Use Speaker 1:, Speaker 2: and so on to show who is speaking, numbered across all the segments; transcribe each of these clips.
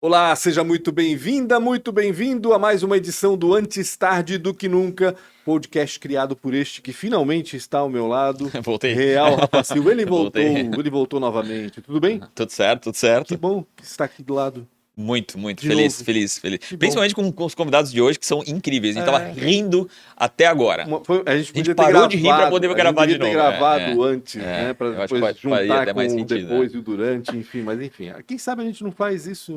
Speaker 1: Olá, seja muito bem-vinda, muito bem-vindo a mais uma edição do Antes Tarde do Que Nunca, podcast criado por este que finalmente está ao meu lado,
Speaker 2: Voltei.
Speaker 1: Real Rafa Silva. Ele
Speaker 2: Voltei.
Speaker 1: voltou novamente. Tudo bem?
Speaker 2: Tudo certo, tudo
Speaker 1: Que
Speaker 2: certo.
Speaker 1: bom que está aqui do lado
Speaker 2: Muito
Speaker 1: de
Speaker 2: feliz,
Speaker 1: novo.
Speaker 2: feliz.
Speaker 1: Que bom.
Speaker 2: Principalmente com os convidados de hoje, que são incríveis. A gente tava
Speaker 1: É.
Speaker 2: rindo até agora.
Speaker 1: A gente podia ter
Speaker 2: parou de rir pra
Speaker 1: gravado,
Speaker 2: poder
Speaker 1: a gente
Speaker 2: gravar
Speaker 1: devia
Speaker 2: de
Speaker 1: ter
Speaker 2: novo.
Speaker 1: gravado antes, né, para
Speaker 2: Eu acho que
Speaker 1: depois
Speaker 2: faria
Speaker 1: juntar
Speaker 2: até
Speaker 1: com
Speaker 2: mais
Speaker 1: o
Speaker 2: sentido.
Speaker 1: depois e o durante, enfim, mas enfim. Quem sabe a gente não faz isso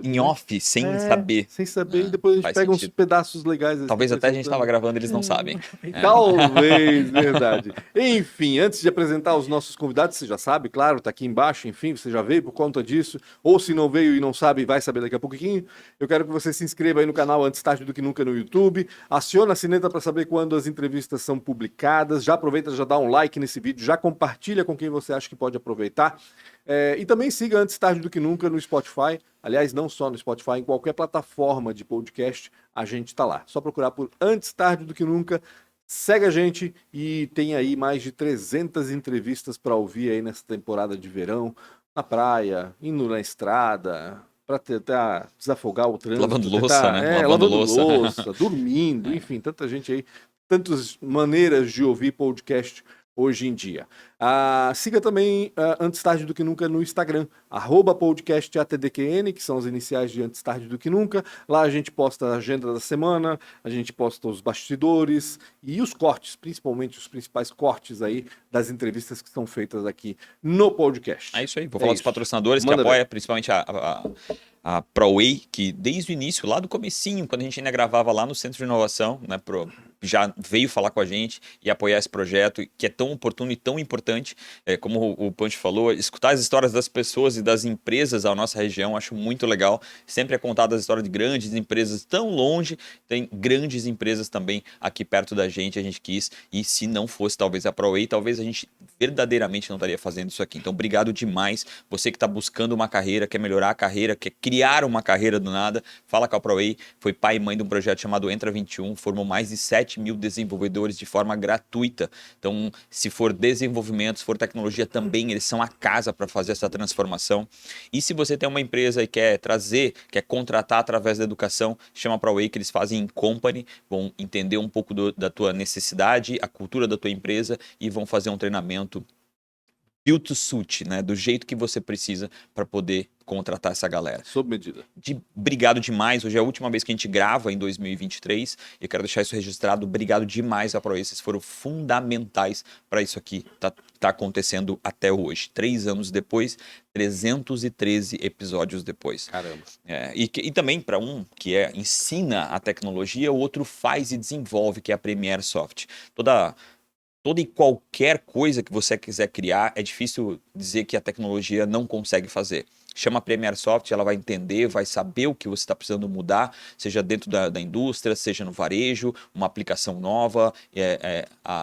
Speaker 2: Em off, sem
Speaker 1: sem saber, e
Speaker 2: saber.
Speaker 1: depois a gente
Speaker 2: Faz
Speaker 1: pega uns
Speaker 2: sentido.
Speaker 1: pedaços legais assim,
Speaker 2: Talvez até a gente tava
Speaker 1: acrescentando.
Speaker 2: gravando e eles não sabem.
Speaker 1: Talvez, verdade. Enfim, antes de apresentar os nossos convidados, você já sabe, claro, tá aqui embaixo, enfim, você já veio por conta disso, ou se não veio e não sabe, vai saber daqui a pouquinho. Eu quero que você se inscreva aí no canal Antes Tarde do Que Nunca no YouTube, aciona a sineta para saber quando as entrevistas são publicadas, já aproveita, já dá um like nesse vídeo, já compartilha com quem você acha que pode aproveitar. E também siga Antes Tarde do Que Nunca no Spotify. Aliás, não só no Spotify, em qualquer plataforma de podcast, a gente está lá. Só procurar por Antes Tarde do Que Nunca. Segue a gente e tem aí mais de 300 entrevistas para ouvir aí nessa temporada de verão, na praia, indo na estrada, para tentar desafogar o trânsito.
Speaker 2: Lavando louça, né?
Speaker 1: Lavando louça, dormindo, enfim, tanta gente aí, tantas maneiras de ouvir podcast hoje em dia. Siga também Antes Tarde do Que Nunca no Instagram, @podcastATDQN, que são as iniciais de Antes Tarde do Que Nunca. Lá a gente posta a agenda da semana, a gente posta os bastidores e os cortes, principalmente os principais cortes aí das entrevistas que são feitas aqui no podcast.
Speaker 2: É isso aí, vou falar dos patrocinadores que
Speaker 1: Manda
Speaker 2: apoia,
Speaker 1: ver.
Speaker 2: principalmente a ProWay, que desde o início, lá do comecinho, quando a gente ainda gravava lá no Centro de Inovação, né, já veio falar com a gente e apoiar esse projeto, que é tão oportuno e tão importante, como o Punch falou, escutar as histórias das pessoas e das empresas da nossa região, acho muito legal. Sempre é contada a história de grandes empresas tão longe, tem grandes empresas também aqui perto da gente, a gente quis, e se não fosse talvez a ProWay, talvez a gente verdadeiramente não estaria fazendo isso aqui. Então, obrigado demais. Você que está buscando uma carreira, quer melhorar a carreira, quer criar uma carreira do nada, fala com a ProWay. Foi pai e mãe de um projeto chamado Entra 21, formou mais de 7 mil desenvolvedores de forma gratuita. Então, se for desenvolvimento, se for tecnologia também, eles são a casa para fazer essa transformação. E se você tem uma empresa e quer quer contratar através da educação, chama a ProWay, que eles fazem em company, vão entender um pouco da tua necessidade, a cultura da tua empresa e vão fazer um treinamento build to suit, né? Do jeito que você precisa para poder contratar essa galera.
Speaker 1: Sob medida.
Speaker 2: Obrigado demais. Hoje é a última vez que a gente grava em 2023 e eu quero deixar isso registrado. Obrigado demais a ProWay. Vocês foram fundamentais para isso aqui tá acontecendo até hoje. 3 anos depois, 313 episódios depois.
Speaker 1: Caramba.
Speaker 2: E também para um que ensina a tecnologia, o outro faz e desenvolve, que é a Premiere Soft. Toda e qualquer coisa que você quiser criar, é difícil dizer que a tecnologia não consegue fazer. Chama a Premiere Soft, ela vai entender, vai saber o que você está precisando mudar, seja dentro da indústria, seja no varejo, uma aplicação nova,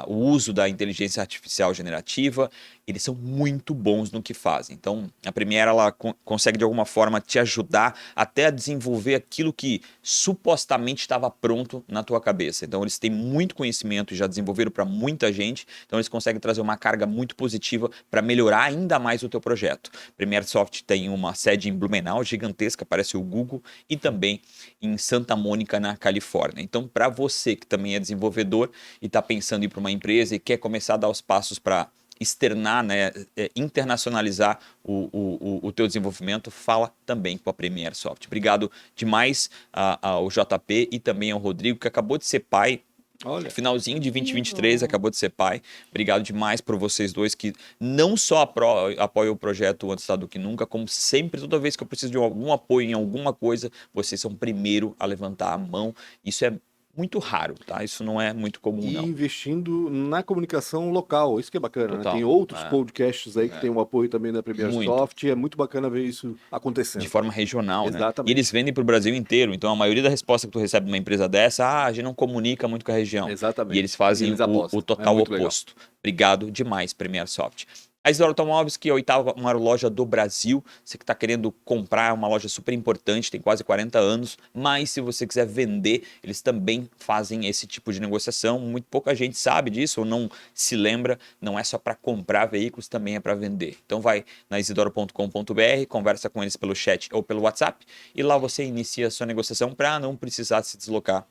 Speaker 2: o uso da inteligência artificial generativa. Eles são muito bons no que fazem. Então, a Premiere ela consegue de alguma forma te ajudar até a desenvolver aquilo que supostamente estava pronto na tua cabeça. Então, eles têm muito conhecimento e já desenvolveram para muita gente. Então, eles conseguem trazer uma carga muito positiva para melhorar ainda mais o teu projeto. Premiere Soft tem uma sede em Blumenau, gigantesca, parece o Google, e também em Santa Mônica, na Califórnia. Então, para você que também é desenvolvedor e está pensando em ir para uma empresa e quer começar a dar os passos para externar, né, internacionalizar o teu desenvolvimento, fala também com a Premiere Soft. Obrigado demais ao JP e também ao Rodrigo, que acabou de ser pai.
Speaker 1: Olha.
Speaker 2: Finalzinho de 2023, acabou de ser pai. Obrigado demais por vocês dois que não só apoiam o projeto Antes Tarde do Que Nunca, como sempre, toda vez que eu preciso de algum apoio em alguma coisa, vocês são o primeiro a levantar a mão. Isso é muito raro, tá? Isso não é muito comum,
Speaker 1: E
Speaker 2: não.
Speaker 1: investindo na comunicação local, isso que é bacana, né?
Speaker 2: Total.
Speaker 1: Tem outros podcasts aí que tem o apoio também da Premiere
Speaker 2: Muito.
Speaker 1: Soft, e é muito bacana ver isso acontecendo.
Speaker 2: De forma regional, né?
Speaker 1: Exatamente.
Speaker 2: E eles vendem para o Brasil inteiro. Então, a maioria da resposta que tu recebe de uma empresa dessa, a gente não comunica muito com a região.
Speaker 1: Exatamente.
Speaker 2: E eles fazem
Speaker 1: Eles apostam.
Speaker 2: o total
Speaker 1: É muito legal.
Speaker 2: oposto. Obrigado demais, Premiere Soft. A Isidoro Automóveis, que é a 8ª maior loja do Brasil. Você que está querendo comprar, é uma loja super importante, tem quase 40 anos. Mas se você quiser vender, eles também fazem esse tipo de negociação. Muito pouca gente sabe disso ou não se lembra. Não é só para comprar veículos, também é para vender. Então vai na isidoro.com.br, conversa com eles pelo chat ou pelo WhatsApp. E lá você inicia a sua negociação para não precisar se deslocar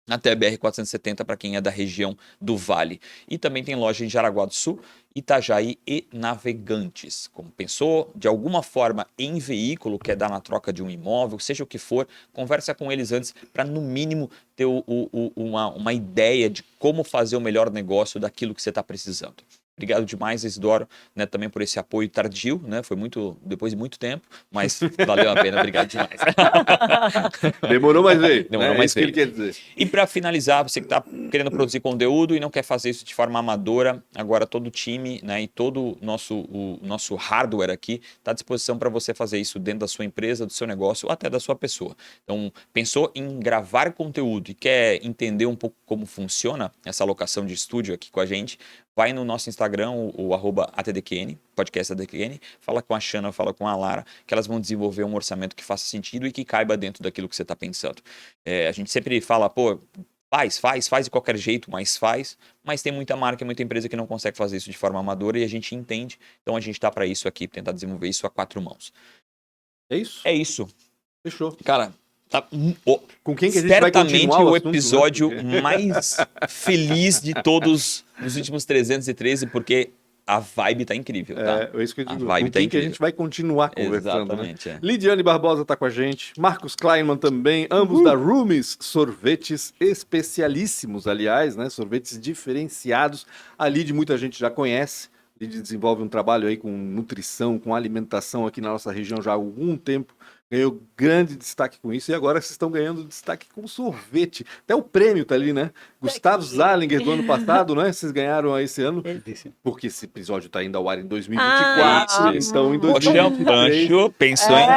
Speaker 2: até BR-470 para quem é da região do Vale. E também tem loja em Jaraguá do Sul, Itajaí e Navegantes. Como pensou de alguma forma em veículo, quer dar na troca de um imóvel, seja o que for, conversa com eles antes para no mínimo ter uma ideia de como fazer o melhor negócio daquilo que você está precisando. Obrigado demais, Isidoro, né, também por esse apoio tardio, né? Foi depois de muito tempo, mas valeu a pena. Obrigado demais.
Speaker 1: Demorou, mas veio.
Speaker 2: Demorou,
Speaker 1: né?
Speaker 2: mas
Speaker 1: é isso que ele
Speaker 2: veio.
Speaker 1: quer dizer.
Speaker 2: E para finalizar, você que está querendo produzir conteúdo e não quer fazer isso de forma amadora, agora todo o time, né, e todo o nosso hardware aqui está à disposição para você fazer isso dentro da sua empresa, do seu negócio ou até da sua pessoa. Então, pensou em gravar conteúdo e quer entender um pouco como funciona essa locação de estúdio aqui com a gente, vai no nosso Instagram, o @ATDQN, podcast ATDQN, fala com a Xana, fala com a Lara, que elas vão desenvolver um orçamento que faça sentido e que caiba dentro daquilo que você está pensando. A gente sempre fala, pô, faz de qualquer jeito, mas tem muita marca, muita empresa que não consegue fazer isso de forma amadora e a gente entende, então a gente está para isso aqui, tentar desenvolver isso a 4 mãos.
Speaker 1: É isso?
Speaker 2: É isso.
Speaker 1: Fechou.
Speaker 2: Cara, tá
Speaker 1: com quem que a gente vai continuar
Speaker 2: certamente o
Speaker 1: assunto,
Speaker 2: episódio
Speaker 1: né?
Speaker 2: mais feliz de todos nos últimos 313, porque a vibe tá incrível, tá?
Speaker 1: É isso que eu digo.
Speaker 2: A vibe
Speaker 1: Com
Speaker 2: tá
Speaker 1: quem que a
Speaker 2: incrível.
Speaker 1: gente vai continuar conversando,
Speaker 2: Exatamente,
Speaker 1: né?
Speaker 2: é.
Speaker 1: Lidiane Barbosa tá com a gente, Marcos Kleinman também, ambos da Roomies, sorvetes especialíssimos, aliás, né? Sorvetes diferenciados. A Lid muita gente já conhece. A Lid desenvolve um trabalho aí com nutrição, com alimentação aqui na nossa região já há algum tempo. Ganhou grande destaque com isso e agora vocês estão ganhando destaque com sorvete. Até o prêmio tá ali, né? Gustavo Zalinger do ano passado, né? Vocês ganharam aí esse ano. Porque esse episódio tá indo ao ar em 2024.
Speaker 2: Isso.
Speaker 1: Então, em
Speaker 2: Poxa,
Speaker 1: 2023.
Speaker 2: Pancho pensou em.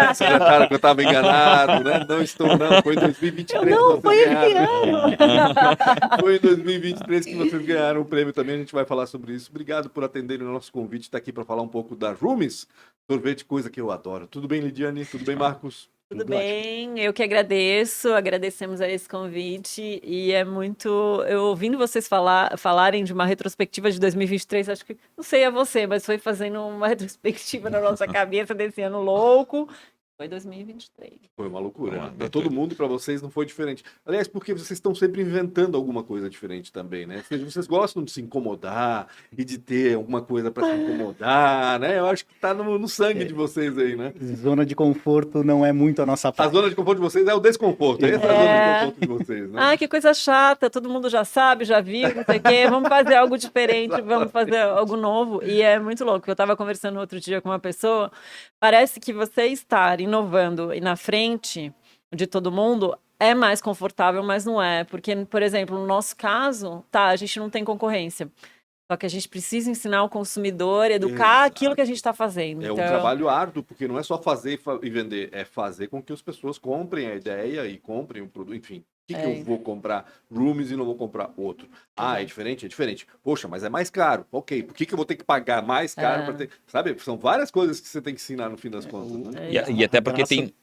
Speaker 1: Vocês acharam que eu estava enganado, né? Não estou, não. Foi em 2023
Speaker 3: Não,
Speaker 1: que
Speaker 3: foi
Speaker 1: vocês
Speaker 3: esse
Speaker 1: ganharam. Foi em 2023 que vocês ganharam o prêmio também. A gente vai falar sobre isso. Obrigado por atenderem o nosso convite. Está aqui para falar um pouco da Roomies. Sorvete, coisa que eu adoro. Tudo bem, Lidiane? Tudo bem, Marcos?
Speaker 3: Tudo bem, eu que agradeço, agradecemos a esse convite e é muito, eu ouvindo vocês falarem de uma retrospectiva de 2023, acho que, não sei a você, mas foi fazendo uma retrospectiva na nossa cabeça desse ano louco, foi 2023.
Speaker 1: Foi uma loucura. Para todo mundo e para vocês não foi diferente. Aliás, porque vocês estão sempre inventando alguma coisa diferente também, né? Vocês gostam de se incomodar e de ter alguma coisa para se incomodar, né? Eu acho que tá no sangue de vocês aí, né?
Speaker 4: Zona de conforto não é muito a nossa
Speaker 1: A
Speaker 4: parte.
Speaker 1: zona de conforto de vocês é o desconforto. Essa é a zona de conforto de vocês, né?
Speaker 3: Ah, que coisa chata, todo mundo já sabe, já viu, não sei o quê, vamos fazer algo diferente, vamos fazer algo novo. E é muito louco, eu estava conversando outro dia com uma pessoa, parece que você estar inovando e na frente de todo mundo é mais confortável, mas não é. Porque, por exemplo, no nosso caso, a gente não tem concorrência. Só que a gente precisa ensinar o consumidor, educar aquilo que a gente está fazendo.
Speaker 1: É um trabalho árduo, porque não é só fazer e vender, é fazer com que as pessoas comprem a ideia e comprem o produto, enfim. Por que eu vou comprar Roomies e não vou comprar outro? Ah, é diferente? É diferente. Poxa, mas é mais caro. Ok, por que eu vou ter que pagar mais caro para ter... Sabe, são várias coisas que você tem que ensinar no fim das contas, né?
Speaker 2: E até porque tem...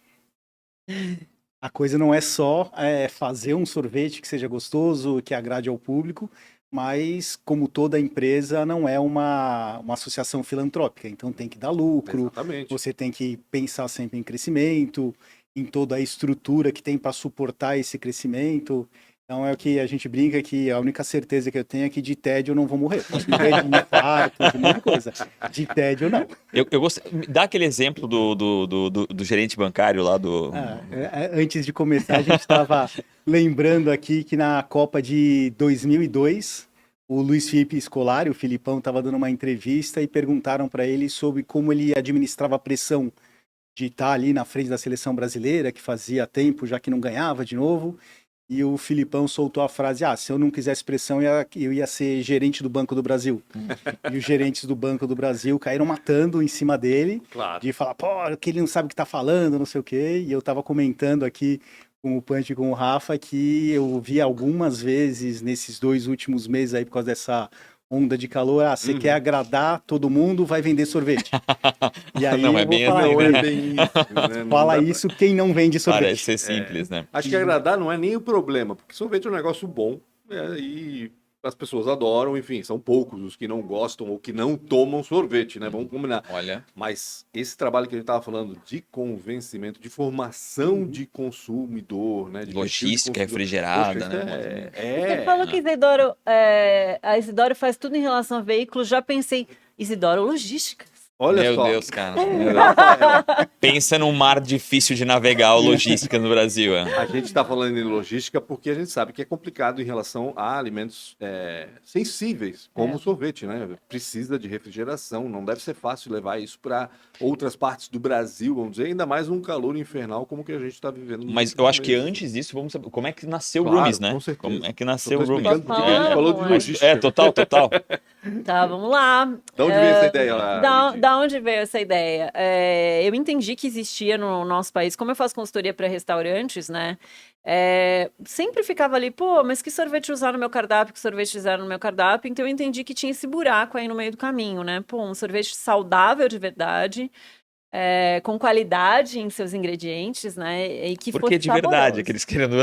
Speaker 4: A coisa não é só fazer um sorvete que seja gostoso, que agrade ao público, mas como toda empresa não é uma associação filantrópica, então tem que dar lucro,
Speaker 1: Exatamente.
Speaker 4: você tem que pensar sempre em crescimento, em toda a estrutura que tem para suportar esse crescimento. Então é o que a gente brinca que a única certeza que eu tenho é que de tédio eu não vou morrer. Posso morrer de infarto, de um monte de coisa. De tédio não.
Speaker 2: Eu gostei. Dá aquele exemplo do gerente bancário lá do...
Speaker 4: Antes de começar, a gente estava lembrando aqui que na Copa de 2002, o Luiz Felipe Scolari, o Filipão, estava dando uma entrevista e perguntaram para ele sobre como ele administrava a pressão de estar ali na frente da seleção brasileira, que fazia tempo já que não ganhava de novo. E o Filipão soltou a frase, se eu não quisesse pressão, eu ia ser gerente do Banco do Brasil. E os gerentes do Banco do Brasil caíram matando em cima dele,
Speaker 1: Claro.
Speaker 4: de falar, que ele não sabe o que tá falando, não sei o quê. E eu tava comentando aqui com o Punch e com o Rafa que eu vi algumas vezes nesses 2 últimos meses aí, por causa dessa onda de calor, você quer agradar todo mundo, vai vender sorvete. E aí
Speaker 2: Não é
Speaker 4: eu vou
Speaker 2: bem
Speaker 4: falar,
Speaker 2: assim,
Speaker 1: Não
Speaker 2: né?
Speaker 1: é bem isso, né? Não
Speaker 4: fala
Speaker 1: dá pra-
Speaker 4: isso quem não vende sorvete.
Speaker 2: Parece ser simples, né?
Speaker 1: Acho que agradar não é nem o problema, porque sorvete é um negócio bom, e as pessoas adoram, enfim, são poucos os que não gostam ou que não tomam sorvete, né? Vamos combinar.
Speaker 2: Olha,
Speaker 1: Mas esse trabalho que a gente estava falando de convencimento, de formação de consumidor, né? De perfil de
Speaker 2: logística
Speaker 1: consumidor.
Speaker 2: refrigerada,
Speaker 1: Poxa,
Speaker 2: né?
Speaker 3: Você falou que Isidoro, a Isidoro faz tudo em relação a veículos. Já pensei, Isidoro, logística.
Speaker 1: Olha
Speaker 2: Meu
Speaker 1: só.
Speaker 2: Deus, cara.
Speaker 1: Rafael,
Speaker 2: Pensa num mar difícil de navegar, a logística no Brasil.
Speaker 1: a gente está falando em logística porque a gente sabe que é complicado em relação a alimentos sensíveis, como o sorvete, né? Precisa de refrigeração, não deve ser fácil levar isso para outras partes do Brasil, vamos dizer, ainda mais num calor infernal como que a gente está vivendo. nos
Speaker 2: Mas eu
Speaker 1: últimos
Speaker 2: acho que
Speaker 1: meses.
Speaker 2: antes disso, vamos saber como é que nasceu o
Speaker 1: Claro,
Speaker 2: Roomies, né?
Speaker 1: com certeza.
Speaker 2: Como é que nasceu
Speaker 1: Só
Speaker 2: o
Speaker 1: tô
Speaker 2: Roomies.
Speaker 1: explicando porque a gente falou de
Speaker 3: Vamos,
Speaker 1: logística.
Speaker 2: É, total, total.
Speaker 3: Tá, vamos lá.
Speaker 1: De onde veio essa ideia, Lidy?
Speaker 3: Da onde veio essa ideia? Eu entendi que existia no nosso país, como eu faço consultoria para restaurantes, né? Sempre ficava ali, pô, mas que sorvete usar no meu cardápio, que sorvete usar no meu cardápio? Então eu entendi que tinha esse buraco aí no meio do caminho, né? Pô, um sorvete saudável de verdade, com qualidade em seus ingredientes, né? E que
Speaker 2: Porque
Speaker 3: fosse
Speaker 2: de verdade,
Speaker 3: saboroso.
Speaker 2: aqueles querendo.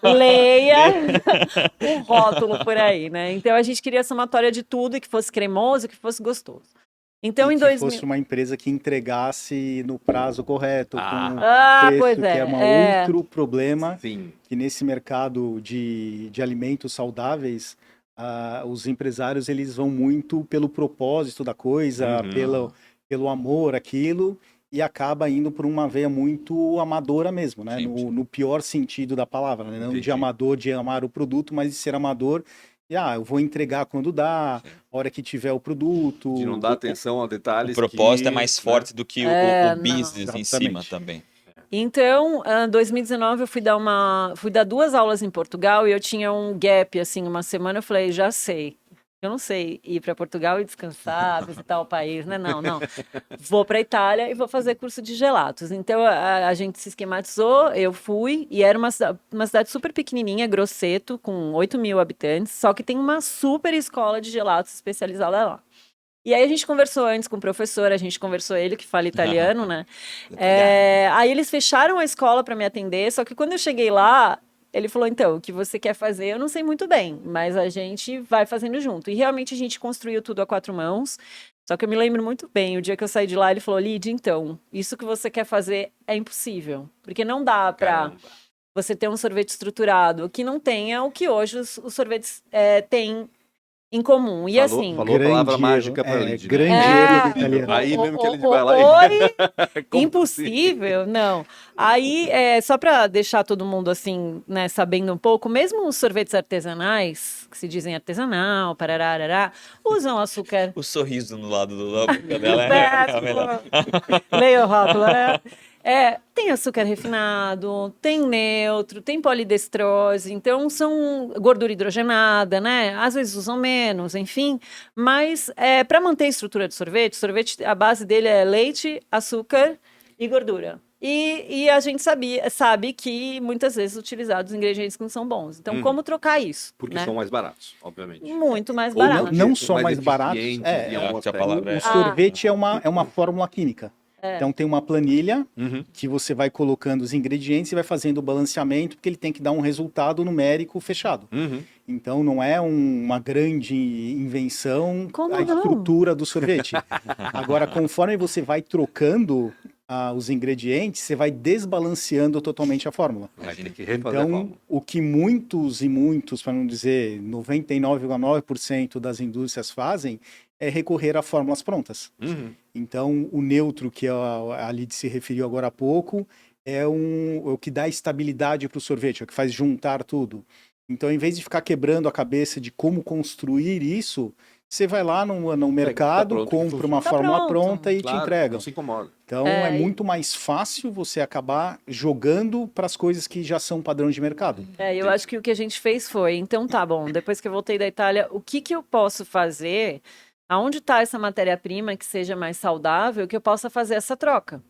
Speaker 3: Leia o rótulo por aí, né? Então a gente queria somatória de tudo e que fosse cremoso, que fosse gostoso. Então
Speaker 4: E
Speaker 3: em
Speaker 4: que
Speaker 3: 2000.
Speaker 4: fosse uma empresa que entregasse no prazo correto, com
Speaker 3: Ah,
Speaker 4: preço,
Speaker 3: pois
Speaker 4: que é um
Speaker 3: é.
Speaker 4: outro problema,
Speaker 1: Sim.
Speaker 4: que nesse mercado de alimentos saudáveis, os empresários eles vão muito pelo propósito da coisa, pelo amor àquilo, e acaba indo por uma veia muito amadora mesmo, né?
Speaker 2: Sim, sim.
Speaker 4: No pior sentido da palavra, né? Não
Speaker 1: Entendi.
Speaker 4: de amador, de amar o produto, mas de ser amador. E, eu vou entregar quando dá, a hora que tiver o produto.
Speaker 1: De não dar atenção a detalhes.
Speaker 2: O propósito é
Speaker 1: que,
Speaker 2: mais
Speaker 1: né?
Speaker 2: forte do que o
Speaker 3: Não.
Speaker 2: business em cima
Speaker 4: Exatamente.
Speaker 2: também.
Speaker 3: Então, em 2019 eu fui dar 2 aulas em Portugal e eu tinha um gap, assim, uma semana. Eu falei, já sei. Eu não sei ir para Portugal e descansar, visitar o país, né? Não. Vou para Itália e vou fazer curso de gelatos. Então a gente se esquematizou, eu fui, e era uma cidade super pequenininha, Grosseto, com 8.000 habitantes, só que tem uma super escola de gelatos especializada lá. E aí a gente conversou antes com o professor, a gente conversou ele que fala italiano, né? Aí eles fecharam a escola para me atender, só que quando eu cheguei lá, ele falou, então, o que você quer fazer, eu não sei muito bem, mas a gente vai fazendo junto. E realmente a gente construiu tudo a 4 mãos, só que eu me lembro muito bem, o dia que eu saí de lá, ele falou, Lidy, então, isso que você quer fazer é impossível, porque não dá para
Speaker 1: Caramba.
Speaker 3: você ter um sorvete estruturado que não tenha o que hoje os sorvetes têm em comum. E assim...
Speaker 1: Falou a palavra
Speaker 4: Grande
Speaker 1: mágica
Speaker 4: erro,
Speaker 1: para Lidy.
Speaker 4: grande
Speaker 1: Né?
Speaker 4: erro do italiano.
Speaker 1: Aí mesmo que ele vai lá e...
Speaker 3: Oi?
Speaker 1: Como
Speaker 3: Impossível? Não. Aí, só para deixar todo mundo assim, né, sabendo um pouco, mesmo os sorvetes artesanais, que se dizem artesanal, parará, usam açúcar.
Speaker 2: O sorriso no lado da boca dela é a melhor.
Speaker 3: Leia o rótulo, né? Tem açúcar refinado, tem neutro, tem polidestrose, então são gordura hidrogenada, né? Às vezes usam menos, enfim. Mas para manter a estrutura do sorvete, a base dele é leite, açúcar e gordura. E a gente sabe que muitas vezes utilizados ingredientes que não são bons. Então, como trocar isso?
Speaker 1: Porque
Speaker 3: né?
Speaker 1: são mais baratos, obviamente.
Speaker 3: Muito mais
Speaker 1: Ou
Speaker 3: barato.
Speaker 4: Não só mais baratos,
Speaker 1: eficientes em
Speaker 2: É,
Speaker 1: algum
Speaker 2: que a
Speaker 1: aspecto.
Speaker 2: palavra
Speaker 4: O sorvete é uma fórmula química. Então tem uma planilha que você vai colocando os ingredientes e vai fazendo o balanceamento, porque ele tem que dar um resultado numérico fechado. Então não é uma grande invenção
Speaker 3: Como
Speaker 4: a
Speaker 3: não?
Speaker 4: estrutura do sorvete. Agora, conforme você vai trocando os ingredientes, você vai desbalanceando totalmente a fórmula.
Speaker 1: Vai ter que refazer a
Speaker 4: Então,
Speaker 1: fórmula.
Speaker 4: o que muitos, para não dizer 99,9% das indústrias fazem, é recorrer a fórmulas prontas. Então, o neutro, que a Lidy se referiu agora há pouco, é o que dá estabilidade para o sorvete, é o que faz juntar tudo. Então, em vez de ficar quebrando a cabeça de como construir isso, você vai lá no mercado,
Speaker 1: pronto, que
Speaker 4: compra
Speaker 1: funciona.
Speaker 4: uma
Speaker 3: Tá
Speaker 4: fórmula
Speaker 3: pronto.
Speaker 4: pronta e te
Speaker 1: Claro,
Speaker 4: entregam.
Speaker 1: não se incomoda.
Speaker 4: Então, é muito mais fácil você acabar jogando para as coisas que já são padrão de mercado.
Speaker 3: Eu acho que o que a gente fez foi, então tá bom, depois que eu voltei da Itália, o que eu posso fazer? Aonde está essa matéria-prima que seja mais saudável, que eu possa fazer essa troca?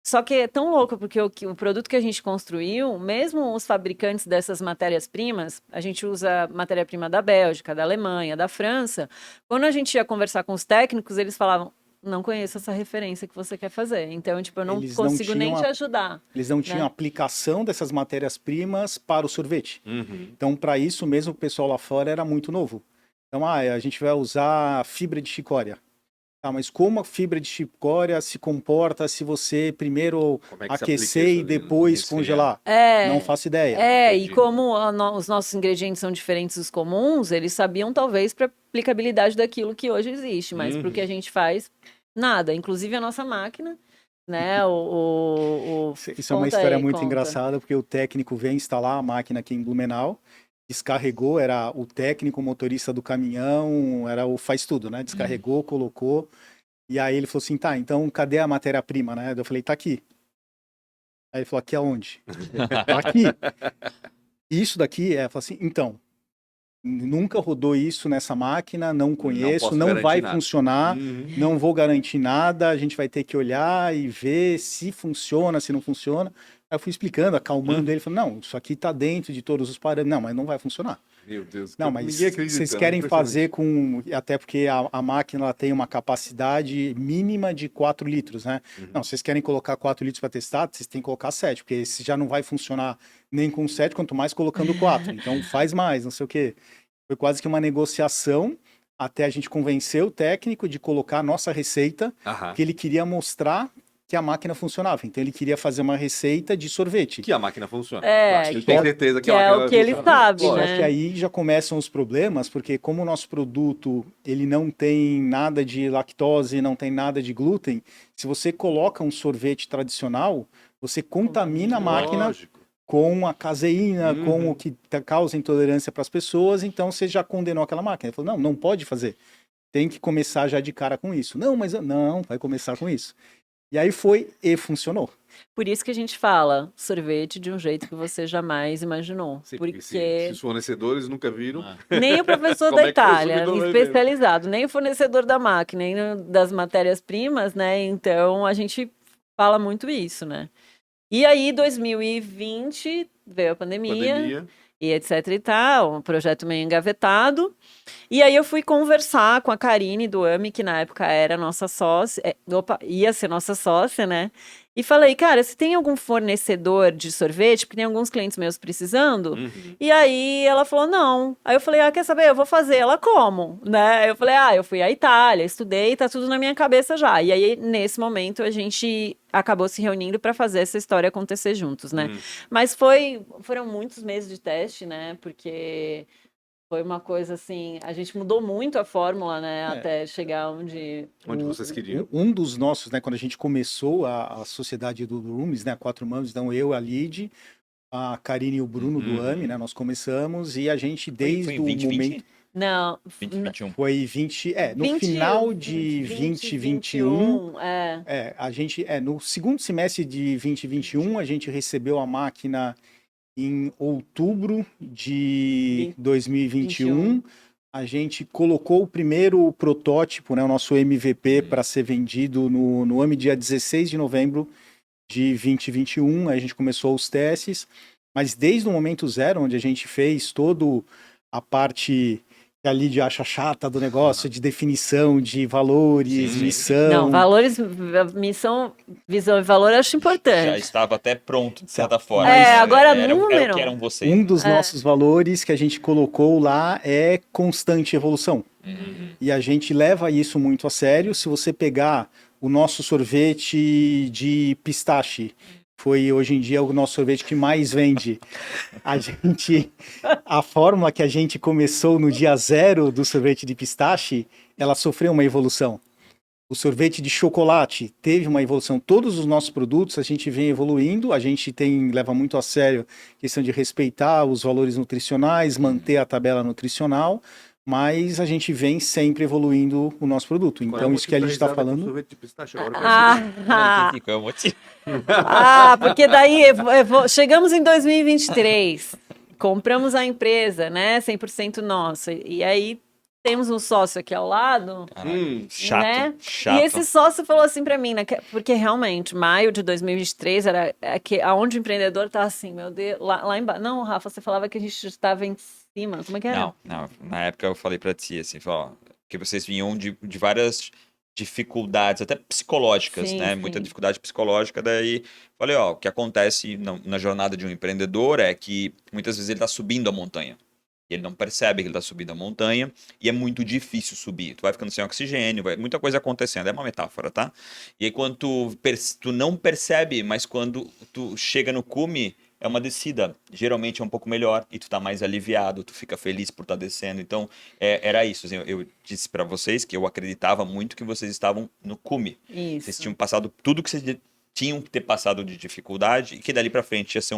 Speaker 3: Só que é tão louco, porque o produto que a gente construiu, mesmo os fabricantes dessas matérias-primas, a gente usa matéria-prima da Bélgica, da Alemanha, da França. Quando a gente ia conversar com os técnicos, eles falavam, não conheço essa referência que você quer fazer. Então, tipo, eu não
Speaker 4: Eles não
Speaker 3: consigo nem
Speaker 4: tinham
Speaker 3: te ajudar.
Speaker 4: Eles não tinham
Speaker 3: né?
Speaker 4: aplicação dessas matérias-primas para o sorvete.
Speaker 1: Uhum.
Speaker 4: Então, para isso mesmo, o pessoal lá fora era muito novo. Então, a gente vai usar fibra de chicória. Tá, mas como a fibra de chicória se comporta se você primeiro
Speaker 1: Como é que se
Speaker 4: aquecer
Speaker 1: aplica
Speaker 4: e
Speaker 1: isso ali, né?
Speaker 4: depois
Speaker 2: Resfriar.
Speaker 4: congelar?
Speaker 3: É,
Speaker 4: Não faço ideia.
Speaker 3: e
Speaker 1: Entendi.
Speaker 3: como os nossos ingredientes são diferentes dos comuns, eles sabiam talvez para aplicabilidade daquilo que hoje existe, mas
Speaker 1: Uhum.
Speaker 3: para o que a gente faz, nada. Inclusive a nossa máquina, né?
Speaker 4: Isso é uma
Speaker 3: Conta
Speaker 4: história
Speaker 3: aí,
Speaker 4: muito
Speaker 3: conta.
Speaker 4: engraçada, porque o técnico veio instalar a máquina aqui em Blumenau, descarregou, era o técnico, o motorista do caminhão, era o faz tudo, né? Descarregou, colocou, e aí ele falou assim, tá, então cadê a matéria-prima, né? Eu falei, tá aqui. Aí ele falou, aqui aonde? Tá aqui. Isso daqui, falou assim, então, nunca rodou isso nessa máquina, não conheço,
Speaker 1: posso
Speaker 4: não
Speaker 1: garantir
Speaker 4: vai
Speaker 1: nada.
Speaker 4: funcionar,
Speaker 1: Uhum.
Speaker 4: não vou garantir nada, a gente vai ter que olhar e ver se funciona, se não funciona. Aí eu fui explicando, acalmando ele, falando, não, isso aqui tá dentro de todos os parâmetros. Não, mas não vai funcionar.
Speaker 1: Meu Deus,
Speaker 4: Não, mas
Speaker 1: ninguém acredita.
Speaker 4: vocês
Speaker 1: né?
Speaker 4: querem
Speaker 1: Impressionante.
Speaker 4: fazer com... Até porque a máquina ela tem uma capacidade mínima de 4 litros, né?
Speaker 1: Uhum.
Speaker 4: Não, vocês querem colocar 4 litros para testar, vocês têm que colocar 7, porque esse já não vai funcionar nem com 7, quanto mais colocando 4. Então faz mais, não sei o quê. Foi quase que uma negociação até a gente convencer o técnico de colocar a nossa receita,
Speaker 1: Aham.
Speaker 4: que ele queria mostrar que a máquina funcionava. Então ele queria fazer uma receita de sorvete.
Speaker 1: Que a máquina funciona.
Speaker 3: É,
Speaker 1: Ele tem certeza que
Speaker 3: que
Speaker 1: a máquina
Speaker 3: é o
Speaker 1: vai
Speaker 3: que ele
Speaker 1: funcionar.
Speaker 3: sabe,
Speaker 1: Lógico.
Speaker 4: Só que
Speaker 3: né?
Speaker 4: aí já começam os problemas, porque como o nosso produto ele não tem nada de lactose, não tem nada de glúten, se você coloca um sorvete tradicional, você contamina a máquina
Speaker 1: Lógico.
Speaker 4: com a caseína,
Speaker 1: Uhum.
Speaker 4: com o que causa intolerância para as pessoas, então você já condenou aquela máquina. Ele falou, não, não pode fazer. Tem que começar já de cara com isso. Não, mas não, vai começar com isso. E aí foi e funcionou.
Speaker 3: Por isso que a gente fala sorvete de um jeito que você jamais imaginou.
Speaker 1: Sim,
Speaker 3: Porque
Speaker 1: se os fornecedores nunca viram.
Speaker 3: nem o professor
Speaker 1: Como
Speaker 3: da
Speaker 1: é que o
Speaker 3: Itália,
Speaker 1: consumidor vai ver?
Speaker 3: especializado, nem o fornecedor da máquina, nem das matérias-primas, né? Então a gente fala muito isso, né? E aí, 2020, veio a pandemia. E etc e tal, um projeto meio engavetado. E aí eu fui conversar com a Karine do AMI, que na época era nossa sócia, ia ser nossa sócia, né? E falei, cara, se tem algum fornecedor de sorvete, porque tem alguns clientes meus precisando.
Speaker 1: Uhum.
Speaker 3: E aí ela falou, não. Aí eu falei, quer saber? Eu vou fazer. Ela, como? Né? Eu falei, eu fui à Itália, estudei, tá tudo na minha cabeça já. E aí, nesse momento, a gente acabou se reunindo para fazer essa história acontecer juntos, né? Mas foram muitos meses de teste, né? Porque foi uma coisa assim, a gente mudou muito a fórmula, né? Até chegar onde
Speaker 1: Vocês queriam.
Speaker 4: Um dos nossos, né, quando a gente começou a sociedade do Rooms, né, 4 mãos, então eu, a Lid, a Karine e o Bruno do AMI, né, nós começamos e a gente desde
Speaker 2: Foi em
Speaker 4: o
Speaker 2: 2020?
Speaker 4: momento...
Speaker 3: Não,
Speaker 2: 2021.
Speaker 4: Foi 20, no final de 2021, a gente, no segundo semestre de 2021, a gente recebeu a máquina em outubro de 2021. A gente colocou o primeiro protótipo, né, o nosso MVP, para ser vendido no AMI dia 16 de novembro de 2021. A gente começou os testes, mas desde o momento zero, onde a gente fez toda a parte que a Lídia acha chata do negócio, de definição de valores,
Speaker 2: Sim.
Speaker 4: missão.
Speaker 3: Não, valores, missão, visão e valor eu acho
Speaker 2: Já
Speaker 3: importante.
Speaker 2: estava até pronto, de certa forma.
Speaker 3: Agora
Speaker 2: Era o
Speaker 3: número.
Speaker 2: que eram vocês.
Speaker 4: Um dos nossos valores que a gente colocou lá é constante evolução. E a gente leva isso muito a sério. Se você pegar o nosso sorvete de pistache, foi hoje em dia o nosso sorvete que mais vende. A fórmula que a gente começou no dia zero do sorvete de pistache, ela sofreu uma evolução. O sorvete de chocolate teve uma evolução. Todos os nossos produtos a gente vem evoluindo. A gente leva muito a sério a questão de respeitar os valores nutricionais, manter a tabela nutricional, mas a gente vem sempre evoluindo o nosso produto. Então, isso que a gente está falando.
Speaker 1: Sorvete de pistache agora.
Speaker 2: Fica o motivo.
Speaker 3: Porque daí chegamos em 2023, compramos a empresa, né? 100% nossa. E aí temos um sócio aqui ao lado,
Speaker 2: Chato,
Speaker 3: né?
Speaker 2: chato.
Speaker 3: E esse sócio falou assim pra mim, né? Porque realmente, maio de 2023 era aonde o empreendedor tá assim, meu Deus, lá embaixo. Não, Rafa, você falava que a gente estava em cima. Como é que era?
Speaker 2: Não, na época eu falei pra ti, assim, ó, que vocês vinham de várias dificuldades, até psicológicas,
Speaker 3: Sim,
Speaker 2: né?
Speaker 3: sim.
Speaker 2: Muita dificuldade psicológica, daí falei, ó, o que acontece na jornada de um empreendedor é que muitas vezes ele tá subindo a montanha. E ele não percebe que ele tá subindo a montanha e é muito difícil subir. Tu vai ficando sem oxigênio, muita coisa acontecendo, é uma metáfora, tá? E aí quando tu não percebe, mas quando tu chega no cume, é uma descida, geralmente é um pouco melhor e tu tá mais aliviado, tu fica feliz por estar descendo. Então, era isso. Assim, eu disse pra vocês que eu acreditava muito que vocês estavam no cume. Vocês
Speaker 3: Isso.
Speaker 2: tinham passado tudo que vocês tinham que ter passado de dificuldade e que dali pra frente ia ser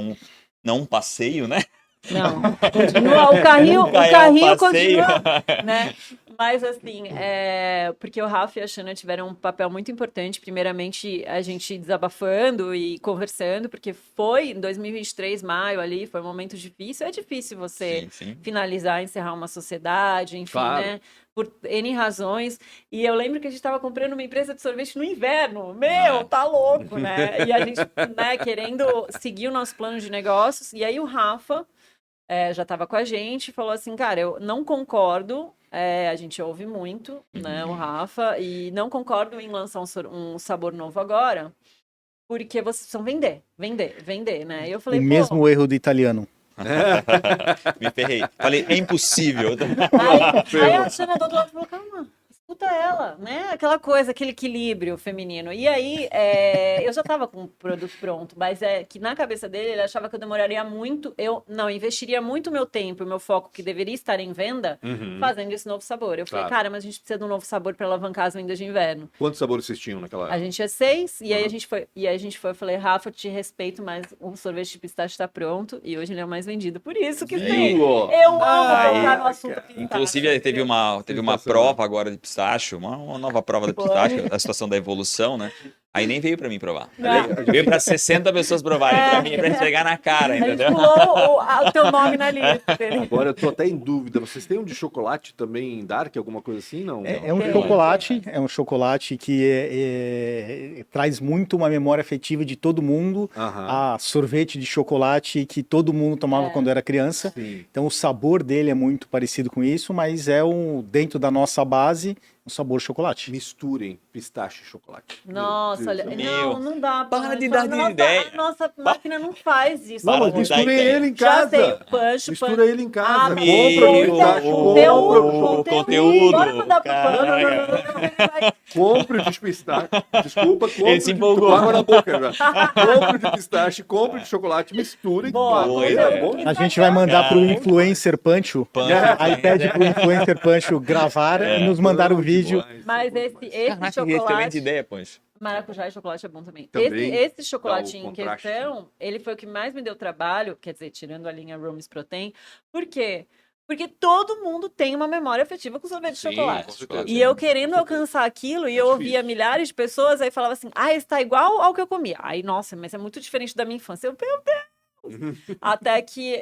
Speaker 2: não um passeio, né?
Speaker 3: Não, continua, o carrinho
Speaker 2: Nunca é um passeio.
Speaker 3: continua, né? Mas assim, porque o Rafa e a Xana tiveram um papel muito importante, primeiramente a gente desabafando e conversando, porque foi em 2023, maio ali, foi um momento difícil, é difícil você
Speaker 2: Sim.
Speaker 3: finalizar, encerrar uma sociedade, enfim,
Speaker 1: Claro.
Speaker 3: né? Por N razões. E eu lembro que a gente estava comprando uma empresa de sorvete no inverno. Meu, tá louco, né? E a gente, né, querendo seguir o nosso plano de negócios. E aí o Rafa já estava com a gente, falou assim, cara, eu não concordo, a gente ouve muito, né, o Rafa, e não concordo em lançar um sabor novo agora, porque vocês precisam vender, né? E eu falei,
Speaker 4: O
Speaker 3: pô,
Speaker 4: mesmo erro do italiano.
Speaker 2: Me ferrei. Falei, é impossível.
Speaker 3: aí a Xana do outro lado falou, calma, escuta ela, né? Aquela coisa, aquele equilíbrio feminino. E aí, eu já tava com o produto pronto, mas é que na cabeça dele, ele achava que eu demoraria muito, investiria muito meu tempo, o meu foco, que deveria estar em venda, fazendo esse novo sabor. Eu falei,
Speaker 1: Claro.
Speaker 3: cara, mas a gente precisa de um novo sabor para alavancar as vendas de inverno.
Speaker 1: Quantos sabores vocês tinham naquela
Speaker 3: A
Speaker 1: época?
Speaker 3: gente é 6, e aí a gente foi. Eu falei, Rafa, eu te respeito, mas o sorvete de pistache está pronto, e hoje ele é o mais vendido. Por isso que sim.
Speaker 1: Viu, ó?
Speaker 3: Eu amo
Speaker 2: Aí,
Speaker 3: tocar no assunto pistache.
Speaker 2: Inclusive, teve uma
Speaker 1: Sensacional.
Speaker 2: prova agora de pistache, uma nova prova de pistache, a situação da evolução, né? Aí nem veio pra mim provar.
Speaker 3: Não.
Speaker 2: Veio pra 60 pessoas provarem pra mim, pra entregar na cara,
Speaker 3: A gente
Speaker 2: entendeu?
Speaker 3: pulou o teu nome na lista. entendeu?
Speaker 1: Agora eu tô até em dúvida. Vocês têm um de chocolate também, Dark, alguma coisa assim? Não.
Speaker 4: É um
Speaker 3: Tem.
Speaker 4: chocolate que traz muito uma memória afetiva de todo mundo.
Speaker 1: Aham.
Speaker 4: A sorvete de chocolate que todo mundo tomava quando era criança.
Speaker 1: Sim.
Speaker 4: Então o sabor dele é muito parecido com isso, mas dentro da nossa base, um sabor chocolate.
Speaker 1: Misturem pistache e chocolate.
Speaker 3: Nossa,
Speaker 1: Meu
Speaker 3: olha.
Speaker 1: Deus.
Speaker 3: Não dá.
Speaker 2: Para de
Speaker 3: Pancho.
Speaker 2: dar de ideia.
Speaker 3: A nossa máquina não faz isso.
Speaker 1: Não, mas
Speaker 2: Para de dar
Speaker 1: misturem
Speaker 2: ideia.
Speaker 1: ele em
Speaker 3: Já sei,
Speaker 1: casa.
Speaker 3: Pancho.
Speaker 1: Mistura ele em casa.
Speaker 3: Ah,
Speaker 1: Compra
Speaker 2: meu
Speaker 1: pistache,
Speaker 2: Deus.
Speaker 1: compra.
Speaker 2: Conteúdo.
Speaker 3: Bora mandar pro
Speaker 2: Caraca.
Speaker 3: Pancho. Ele vai-
Speaker 1: Compre de pistache. Desculpa, compre.
Speaker 2: Ele se empolgou.
Speaker 1: Tô com água na boca já. Compre de pistache, compre de chocolate, misture.
Speaker 3: Boa,
Speaker 2: Boa
Speaker 1: é
Speaker 2: ideia.
Speaker 1: bom.
Speaker 4: A gente vai mandar pro
Speaker 2: Cara.
Speaker 4: influencer Pancho.
Speaker 2: Pancho.
Speaker 4: Aí pede pro influencer Pancho gravar e nos mandar o
Speaker 1: Bom
Speaker 4: vídeo.
Speaker 1: demais.
Speaker 3: Mas esse
Speaker 2: Caraca, que excelente
Speaker 3: chocolate.
Speaker 2: ideia, Pancho.
Speaker 3: Maracujá e chocolate é bom também.
Speaker 1: Também
Speaker 3: Esse chocolate
Speaker 1: dá o
Speaker 3: em
Speaker 1: contraste,
Speaker 3: questão, ele foi o que mais me deu trabalho, quer dizer, tirando a linha Romies Protein. Por quê? Porque todo mundo tem uma memória afetiva com sorvete de
Speaker 1: Sim,
Speaker 3: chocolate.
Speaker 1: com certeza.
Speaker 3: E eu querendo alcançar aquilo, e eu ouvia milhares de pessoas, aí falava assim, está igual ao que eu comia. Aí, nossa, mas é muito diferente da minha infância. Eu, meu Deus! Até que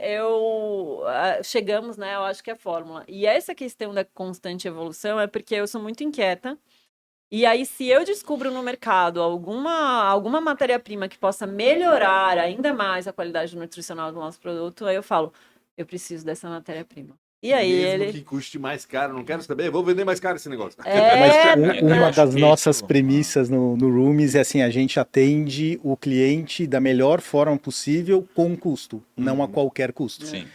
Speaker 3: chegamos, né, eu acho que é a fórmula. E essa questão da constante evolução é porque eu sou muito inquieta. E aí, se eu descubro no mercado alguma matéria-prima que possa melhorar ainda mais a qualidade nutricional do nosso produto, aí eu falo, eu preciso dessa matéria-prima. E aí
Speaker 1: Mesmo
Speaker 3: ele...
Speaker 1: que custe mais caro, não quero saber, vou vender mais caro esse negócio.
Speaker 4: Mas uma das
Speaker 2: que
Speaker 4: nossas
Speaker 2: isso-
Speaker 4: premissas no Roomies é assim, a gente atende o cliente da melhor forma possível com custo, não a qualquer custo.
Speaker 2: Sim.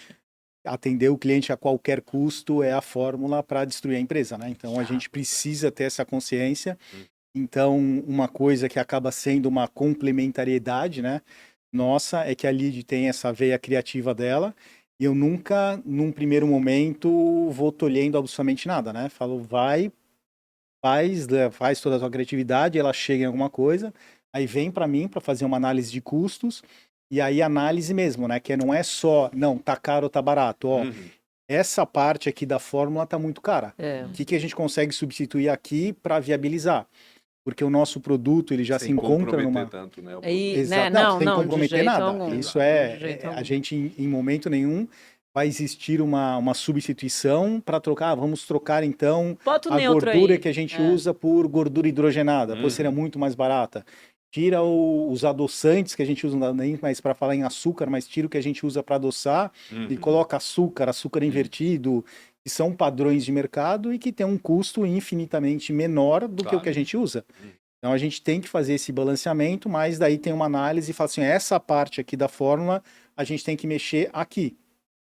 Speaker 4: Atender o cliente a qualquer custo é a fórmula para destruir a empresa, né? Então a gente precisa ter essa consciência. Então, uma coisa que acaba sendo uma complementariedade, né? Nossa, é que a Lid tem essa veia criativa dela. E eu nunca, num primeiro momento, vou tolhendo absolutamente nada, né? Falo, faz toda a sua criatividade, ela chega em alguma coisa, aí vem para mim para fazer uma análise de custos, e aí análise mesmo, né? Que não é só, não, tá caro ou tá barato, ó. Essa parte aqui da fórmula tá muito cara. O que a gente consegue substituir aqui para viabilizar? Porque o nosso produto, ele já se encontra numa...
Speaker 1: Tanto, né,
Speaker 3: E,
Speaker 4: Exato.
Speaker 3: né?
Speaker 4: Sem
Speaker 3: de
Speaker 4: comprometer
Speaker 3: jeito
Speaker 4: nada.
Speaker 3: algum.
Speaker 4: Isso
Speaker 3: De jeito
Speaker 4: a
Speaker 3: algum.
Speaker 4: gente, em momento nenhum, vai existir uma substituição para trocar. Vamos trocar então
Speaker 3: Bota o
Speaker 4: a
Speaker 3: neutro
Speaker 4: gordura
Speaker 3: aí.
Speaker 4: que a gente usa por gordura hidrogenada, pois seria muito mais barata. Tira os adoçantes que a gente usa, não dá nem mais para falar em açúcar, mas tira o que a gente usa para adoçar e coloca açúcar invertido, que são padrões de mercado e que tem um custo infinitamente menor do que o que a gente usa. Então a gente tem que fazer esse balanceamento, mas daí tem uma análise e fala assim, essa parte aqui da fórmula a gente tem que mexer aqui.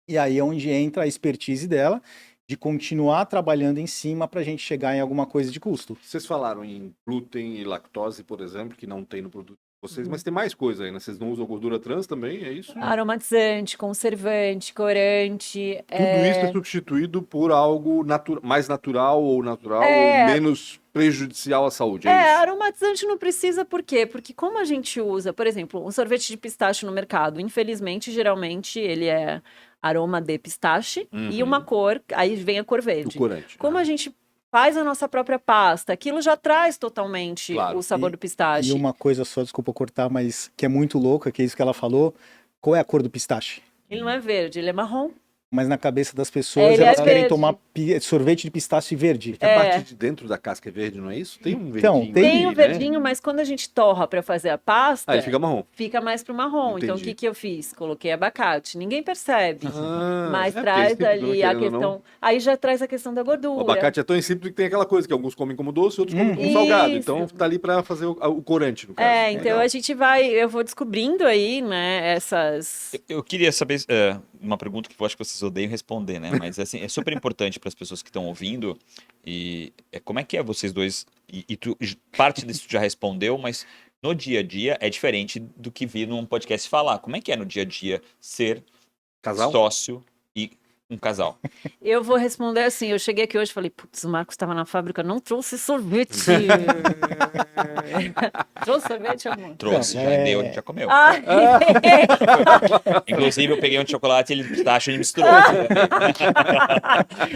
Speaker 4: E aí é onde entra a expertise dela, de continuar trabalhando em cima para a gente chegar em alguma coisa de custo.
Speaker 1: Vocês falaram em glúten e lactose, por exemplo, que não tem no produto de vocês, mas tem mais coisa aí, né? Vocês não usam gordura trans também, é isso?
Speaker 3: Aromatizante, conservante, corante.
Speaker 1: Tudo isso é substituído por algo mais natural ou natural
Speaker 3: É.
Speaker 1: ou menos prejudicial à saúde, é
Speaker 3: É,
Speaker 1: isso?
Speaker 3: aromatizante não precisa, por quê? Porque como a gente usa, por exemplo, um sorvete de pistache no mercado, infelizmente, geralmente ele é aroma de pistache e uma cor, aí vem a cor
Speaker 1: Do
Speaker 3: verde.
Speaker 1: corante.
Speaker 3: Como a gente faz a nossa própria pasta, aquilo já traz totalmente
Speaker 1: Claro.
Speaker 3: o sabor do pistache.
Speaker 4: E uma coisa só, desculpa cortar, mas que é muito louca, que é isso que ela falou, qual é a cor do pistache?
Speaker 3: Ele não é verde, ele é marrom.
Speaker 4: Mas na cabeça das pessoas,
Speaker 3: Ele é
Speaker 4: elas querem
Speaker 3: verde.
Speaker 4: tomar sorvete de pistache verde.
Speaker 1: A parte de dentro da casca é verde, não é isso? Tem um
Speaker 4: Então,
Speaker 1: verdinho.
Speaker 3: Tem
Speaker 1: ali,
Speaker 3: o
Speaker 1: né?
Speaker 3: verdinho, mas quando a gente torra para fazer a pasta,
Speaker 1: Aí fica marrom.
Speaker 3: fica mais pro marrom. Então, o
Speaker 1: Entendi.
Speaker 3: que eu fiz? Coloquei abacate. Ninguém percebe. Mas
Speaker 1: porque
Speaker 3: traz
Speaker 1: simples, né,
Speaker 3: ali a
Speaker 1: querendo ou não.
Speaker 3: questão. Aí já traz a questão da
Speaker 1: O
Speaker 3: gordura.
Speaker 1: abacate é tão simples que tem aquela coisa que alguns comem como doce, outros comem como salgado.
Speaker 3: Isso.
Speaker 1: Então tá ali pra fazer o corante, no caso.
Speaker 3: É, então a gente eu vou descobrindo aí, né, essas.
Speaker 2: Eu queria saber uma pergunta que eu acho que vocês odeiam responder, né? Mas assim, é super importante para as pessoas que estão ouvindo. E como é que é vocês dois? E tu, parte disso tu já respondeu, mas no dia a dia é diferente do que vir num podcast falar. Como é que é no dia a dia ser
Speaker 1: Casal?
Speaker 2: sócio e um casal?
Speaker 3: Eu vou responder assim. Eu cheguei aqui hoje e falei, putz, o Marcos estava na fábrica, não trouxe sorvete. Trouxe sorvete, amor?
Speaker 2: Trouxe,
Speaker 4: Não,
Speaker 2: já deu, a gente já comeu.
Speaker 3: Ah,
Speaker 2: Inclusive, eu peguei um chocolate e ele pistache e misturou.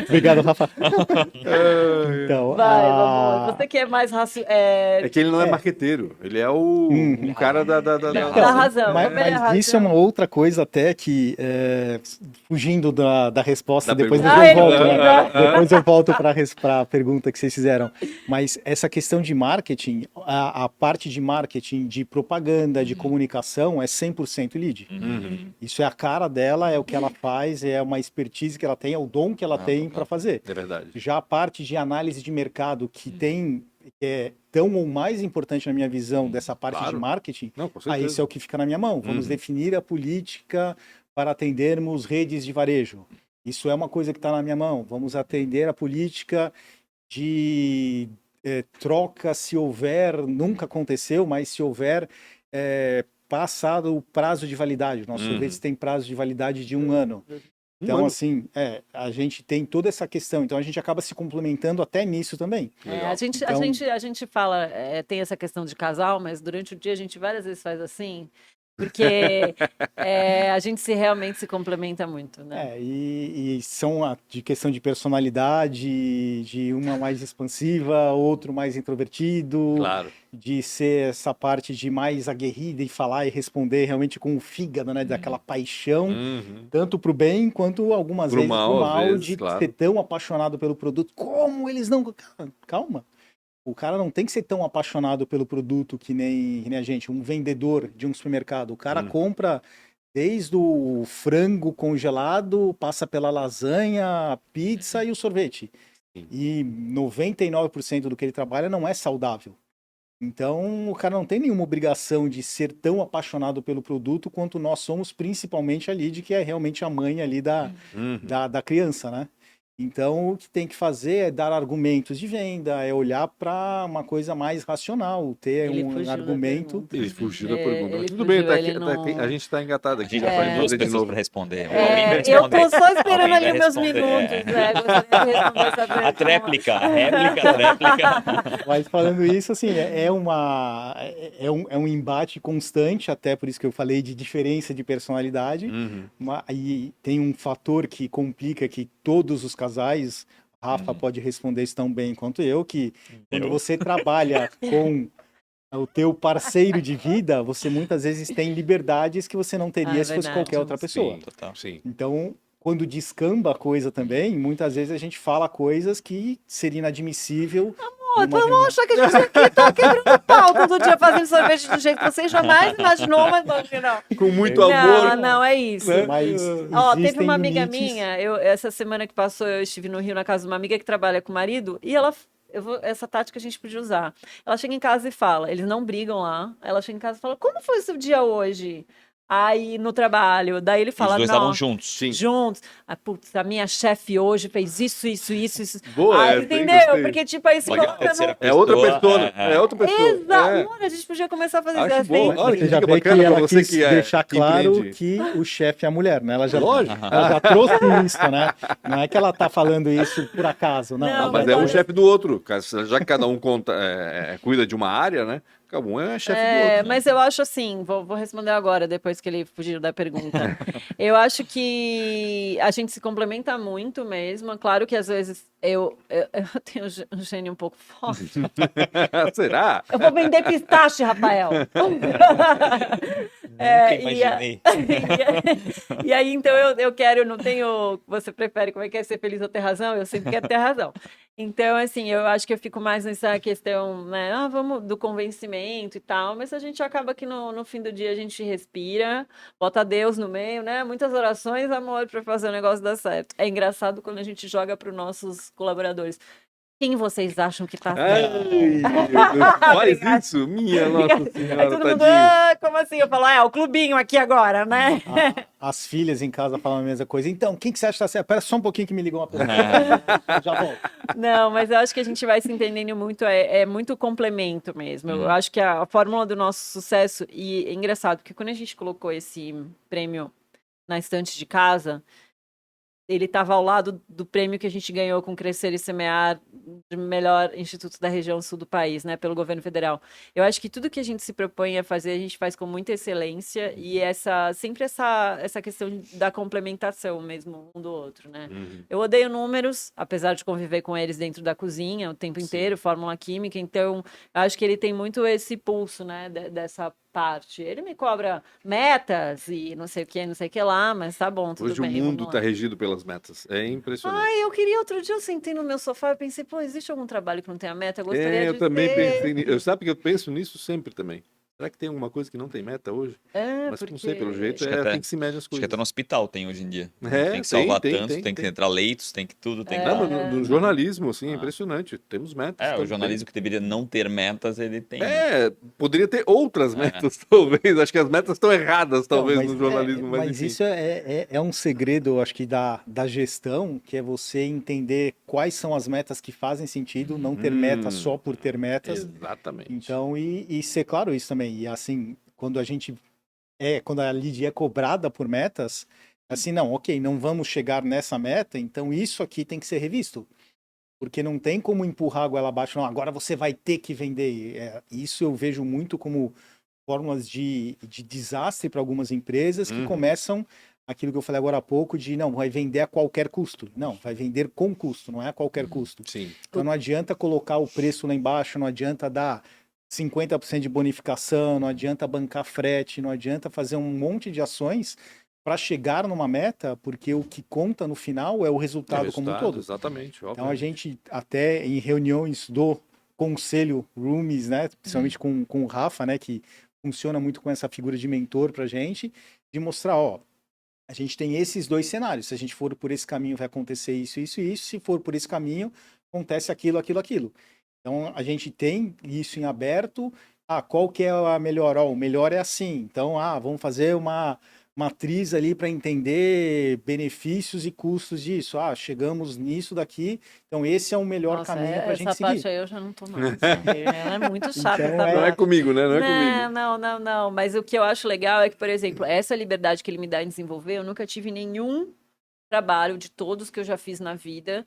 Speaker 4: Obrigado, Rafa. Então,
Speaker 3: vai, amor. Você que é mais racional.
Speaker 1: É que ele não é marqueteiro. Ele é um cara da...
Speaker 3: Dá razão.
Speaker 4: Mas,
Speaker 3: Roberto,
Speaker 4: mas isso é
Speaker 3: razão.
Speaker 4: uma outra coisa até que, fugindo da resposta,
Speaker 1: Da
Speaker 4: depois
Speaker 1: pergunta.
Speaker 4: eu volto,
Speaker 3: ele
Speaker 4: né?
Speaker 3: vai.
Speaker 4: Depois eu volto para a pergunta que vocês fizeram. Mas essa questão de marketing, a parte de marketing, de propaganda, de comunicação é 100% lead. Isso é a cara dela, é o que ela faz, é uma expertise que ela tem, é o dom que ela tem para fazer.
Speaker 1: É verdade.
Speaker 4: Já a parte de análise de mercado que é tão ou mais importante na minha visão dessa parte
Speaker 1: Claro.
Speaker 4: de marketing,
Speaker 1: Não, com
Speaker 4: aí
Speaker 1: certeza.
Speaker 4: isso é o que fica na minha mão. Vamos definir a política para atendermos redes de varejo. Isso é uma coisa que está na minha mão. Vamos atender a política de troca, se houver, nunca aconteceu, mas se houver passado o prazo de validade. Nossos sorvetes têm prazo de validade de 1 ano. Então,
Speaker 1: ano?
Speaker 4: assim, a gente tem toda essa questão. Então, a gente acaba se complementando até nisso também.
Speaker 3: É, a gente fala, tem essa questão de casal, mas durante o dia a gente várias vezes faz assim, porque a gente realmente se complementa muito, né?
Speaker 4: E são de questão de personalidade, de uma mais expansiva, outro mais introvertido,
Speaker 1: Claro.
Speaker 4: de ser essa parte de mais aguerrida e falar e responder realmente com o fígado, né? Daquela paixão, tanto para o bem quanto algumas
Speaker 1: Pro
Speaker 4: vezes
Speaker 1: mal,
Speaker 4: pro
Speaker 1: às
Speaker 4: mal,
Speaker 1: vezes,
Speaker 4: de
Speaker 1: claro.
Speaker 4: ser tão apaixonado pelo produto. Como eles não... Calma. O cara não tem que ser tão apaixonado pelo produto que nem a gente, um vendedor de um supermercado. O cara compra desde o frango congelado, passa pela lasanha, a pizza e o sorvete. E 99% do que ele trabalha não é saudável. Então, o cara não tem nenhuma obrigação de ser tão apaixonado pelo produto quanto nós somos, principalmente a Lid, que é realmente a mãe ali da criança, né? Então, o que tem que fazer é dar argumentos de venda, é olhar para uma coisa mais racional, ter
Speaker 3: Ele fugiu
Speaker 4: um
Speaker 3: da
Speaker 4: argumento.
Speaker 3: pergunta.
Speaker 1: Ele fugiu da pergunta.
Speaker 3: ele
Speaker 1: Mas tudo bem,
Speaker 3: fugiu,
Speaker 1: tá
Speaker 3: ele
Speaker 1: aqui,
Speaker 3: não-
Speaker 1: a gente tá engatado
Speaker 2: A
Speaker 1: aqui.
Speaker 2: gente
Speaker 1: Já
Speaker 2: já
Speaker 1: pode
Speaker 2: foi duas
Speaker 1: fazer de
Speaker 2: pessoas
Speaker 1: novo.
Speaker 2: para responder. Alguém vai
Speaker 3: eu
Speaker 2: responder.
Speaker 3: tô só esperando
Speaker 2: Alguém
Speaker 3: ali
Speaker 2: vai
Speaker 3: meus
Speaker 2: responder.
Speaker 3: minutos, né? Gostaria de responder essa
Speaker 2: A
Speaker 3: pergunta.
Speaker 2: tréplica, a réplica.
Speaker 4: Mas falando isso, assim, é um embate constante, até por isso que eu falei de diferença de personalidade. E tem um fator que complica que todos os casais, Rafa pode responder isso tão bem quanto eu, que quando você trabalha com o teu parceiro de vida, você muitas vezes tem liberdades que você não teria se fosse
Speaker 3: verdade.
Speaker 4: qualquer outra pessoa.
Speaker 2: Total.
Speaker 1: Sim.
Speaker 4: Então, quando descamba a coisa também, muitas vezes a gente fala coisas que seria inadmissível.
Speaker 3: Vamos achar que a gente aqui tá quebrando pau todo dia fazendo sorvete do jeito que você jamais imaginou, mas não.
Speaker 1: Com muito
Speaker 3: Não,
Speaker 1: amor.
Speaker 3: não, é isso.
Speaker 1: Né?
Speaker 4: Mas
Speaker 3: Ó, teve
Speaker 4: existem
Speaker 3: uma amiga
Speaker 4: limites.
Speaker 3: minha, essa semana que passou, eu estive no Rio na casa de uma amiga que trabalha com o marido, e essa tática a gente podia usar. Ela chega em casa e fala, eles não brigam lá, ela chega em casa e fala, como foi o seu dia hoje? Aí, no trabalho, daí ele
Speaker 2: Os
Speaker 3: fala,
Speaker 2: dois
Speaker 3: não,
Speaker 2: estavam juntos.
Speaker 1: Sim.
Speaker 3: juntos. Ah, putz, a minha chefe hoje fez isso.
Speaker 1: Boa
Speaker 3: Ah,
Speaker 1: essa, hein?
Speaker 3: entendeu?
Speaker 1: Gostei.
Speaker 3: Porque, tipo, aí se
Speaker 2: Legal,
Speaker 3: coloca
Speaker 2: terceira
Speaker 3: no...
Speaker 1: É outra pessoa.
Speaker 2: É.
Speaker 1: É outra pessoa.
Speaker 3: Exato!
Speaker 1: É.
Speaker 3: Mano, a gente podia começar a fazer
Speaker 1: Acho
Speaker 3: isso
Speaker 1: bom.
Speaker 3: assim.
Speaker 1: Olha que
Speaker 4: Você já
Speaker 1: dica
Speaker 4: vê que
Speaker 1: bacana pra
Speaker 4: ela
Speaker 1: você
Speaker 4: quis
Speaker 1: que
Speaker 4: deixar
Speaker 1: que
Speaker 4: claro
Speaker 1: empreende.
Speaker 4: que o chefe é a mulher, né? Ela já,
Speaker 1: Lógico.
Speaker 4: ela já trouxe isso, né? Não é que ela tá falando isso por acaso, não.
Speaker 3: Não,
Speaker 1: Ah,
Speaker 4: Ela
Speaker 1: mas
Speaker 3: mas
Speaker 1: é um
Speaker 3: olha-
Speaker 1: chefe do outro. Já que cada um cuida de uma área, né? Cada um é chefe do outro.
Speaker 3: Mas eu acho assim, vou responder agora, depois que ele fugiu da pergunta. Eu acho que a gente se complementa muito mesmo. Claro que às vezes eu tenho um gênio um pouco forte.
Speaker 1: Será?
Speaker 3: Eu vou vender pistache, Rafael.
Speaker 2: Nunca
Speaker 3: E
Speaker 2: imaginei.
Speaker 3: e aí, então, eu quero, não tenho. Você prefere como é que é ser feliz ou ter razão? Eu sempre quero ter razão. Então, assim, eu acho que eu fico mais nessa questão, né? Vamos do convencimento e tal, mas a gente acaba que no fim do dia a gente respira, bota Deus no meio, né? Muitas orações, amor, para fazer o negócio dar certo. É engraçado quando a gente joga para os nossos colaboradores. Quem vocês acham que tá
Speaker 1: Ai,
Speaker 3: certo?
Speaker 1: meu Deus, faz
Speaker 3: Obrigada.
Speaker 1: isso, minha Nossa
Speaker 3: Aí
Speaker 1: Senhora,
Speaker 3: todo mundo,
Speaker 1: tadinho.
Speaker 3: como assim? Eu falo, o clubinho aqui agora, né?
Speaker 4: As filhas em casa falam a mesma coisa. Então, quem que você acha que tá certo? Espera só um pouquinho que me ligou uma pessoa. Já volto.
Speaker 3: Não, mas eu acho que a gente vai se entendendo muito, é muito complemento mesmo. Eu acho que a fórmula do nosso sucesso, e é engraçado, porque quando a gente colocou esse prêmio na estante de casa, ele estava ao lado do prêmio que a gente ganhou com Crescer e Semear, de melhor instituto da região sul do país, né, pelo governo federal. Eu acho que tudo que a gente se propõe a fazer, a gente faz com muita excelência e sempre essa questão da complementação mesmo um do outro, né? Eu odeio números, apesar de conviver com eles dentro da cozinha o tempo inteiro, fórmula química, então acho que ele tem muito esse pulso, né, dessa parte. Ele me cobra metas e não sei o que lá, mas tá bom, tudo
Speaker 1: Hoje
Speaker 3: bem.
Speaker 1: o mundo
Speaker 3: vamos
Speaker 1: está
Speaker 3: lá.
Speaker 1: regido pelas metas. É impressionante.
Speaker 3: Eu queria outro dia, eu sentei no meu sofá e pensei, pô, existe algum trabalho que não tenha meta? Eu gostaria
Speaker 1: Eu
Speaker 3: de
Speaker 1: também
Speaker 3: ter.
Speaker 1: pensei nisso. Sabe que eu penso nisso sempre também. Será que tem alguma coisa que não tem meta hoje? Mas não sei, pelo jeito
Speaker 2: Acho que
Speaker 1: é
Speaker 2: até-
Speaker 1: assim que se mede as
Speaker 2: Acho que
Speaker 1: coisas.
Speaker 2: até no hospital tem hoje em dia.
Speaker 1: É,
Speaker 2: Tem que salvar
Speaker 1: tem,
Speaker 2: tanto, tem que entrar leitos, tem que tudo, tem que
Speaker 1: Não,
Speaker 2: dar.
Speaker 1: mas no jornalismo, assim, é
Speaker 2: Ah.
Speaker 1: impressionante. Temos metas.
Speaker 2: O jornalismo que deveria não ter metas, ele tem.
Speaker 1: Poderia ter outras metas, talvez. Acho que as metas estão erradas, talvez,
Speaker 4: Não, mas-
Speaker 1: no jornalismo, mas
Speaker 4: Mas
Speaker 1: enfim.
Speaker 4: isso é um segredo, eu acho que da gestão, que é você entender quais são as metas que fazem sentido, não ter metas só por ter metas.
Speaker 1: Exatamente.
Speaker 4: Então, e ser claro isso também. E assim, quando a Lidia é cobrada por metas, assim, não, ok, não vamos chegar nessa meta, então isso aqui tem que ser revisto. Porque não tem como empurrar a goela abaixo, não, agora você vai ter que vender. Isso eu vejo muito como fórmulas de desastre para algumas empresas que começam aquilo que eu falei agora há pouco de não, vai vender a qualquer custo. Não, vai vender com custo, não é a qualquer custo.
Speaker 1: Sim.
Speaker 4: Então não adianta colocar o preço lá embaixo, não adianta dar 50% de bonificação, não adianta bancar frete, não adianta fazer um monte de ações para chegar numa meta, porque o que conta no final é o resultado como um todo.
Speaker 1: Exatamente.
Speaker 4: Então a gente até em reuniões do conselho Roomies, né, principalmente com o Rafa, né, que funciona muito com essa figura de mentor pra gente, de mostrar, a gente tem esses dois cenários. Se a gente for por esse caminho, vai acontecer isso, isso e isso. Se for por esse caminho, acontece aquilo, aquilo, aquilo. Então, a gente tem isso em aberto. Qual que é a melhor? O melhor é assim. Então, vamos fazer uma matriz ali para entender benefícios e custos disso. Chegamos nisso daqui. Então, esse é o melhor
Speaker 3: Nossa,
Speaker 4: caminho para a gente
Speaker 3: essa parte
Speaker 4: seguir.
Speaker 3: aí eu já não tô mais. Ela é muito chata,
Speaker 4: Então,
Speaker 3: essa
Speaker 4: é-
Speaker 1: Não é
Speaker 3: parte.
Speaker 1: comigo, né? Não é comigo.
Speaker 3: Não. Mas o que eu acho legal é que, por exemplo, essa liberdade que ele me dá em desenvolver, eu nunca tive nenhum trabalho de todos que eu já fiz na vida.